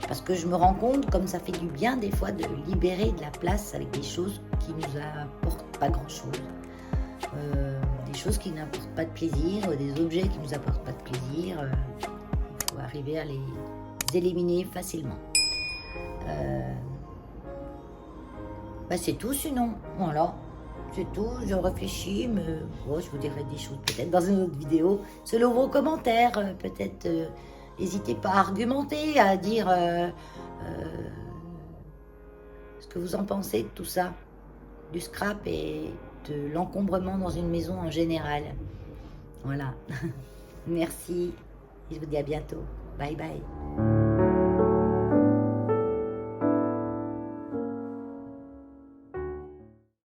Parce que je me rends compte, comme ça fait du bien des fois de libérer de la place avec des choses qui ne nous apportent pas grand-chose. Des choses qui n'apportent pas de plaisir, des objets qui ne nous apportent pas de plaisir. Il faut arriver à les éliminer facilement. C'est tout sinon. Voilà. C'est tout, je réfléchis, mais je vous dirai des choses peut-être dans une autre vidéo. Selon vos commentaires, peut-être, n'hésitez pas à argumenter, à dire ce que vous en pensez de tout ça, du scrap et de l'encombrement dans une maison en général. Voilà. Merci, et je vous dis à bientôt. Bye bye.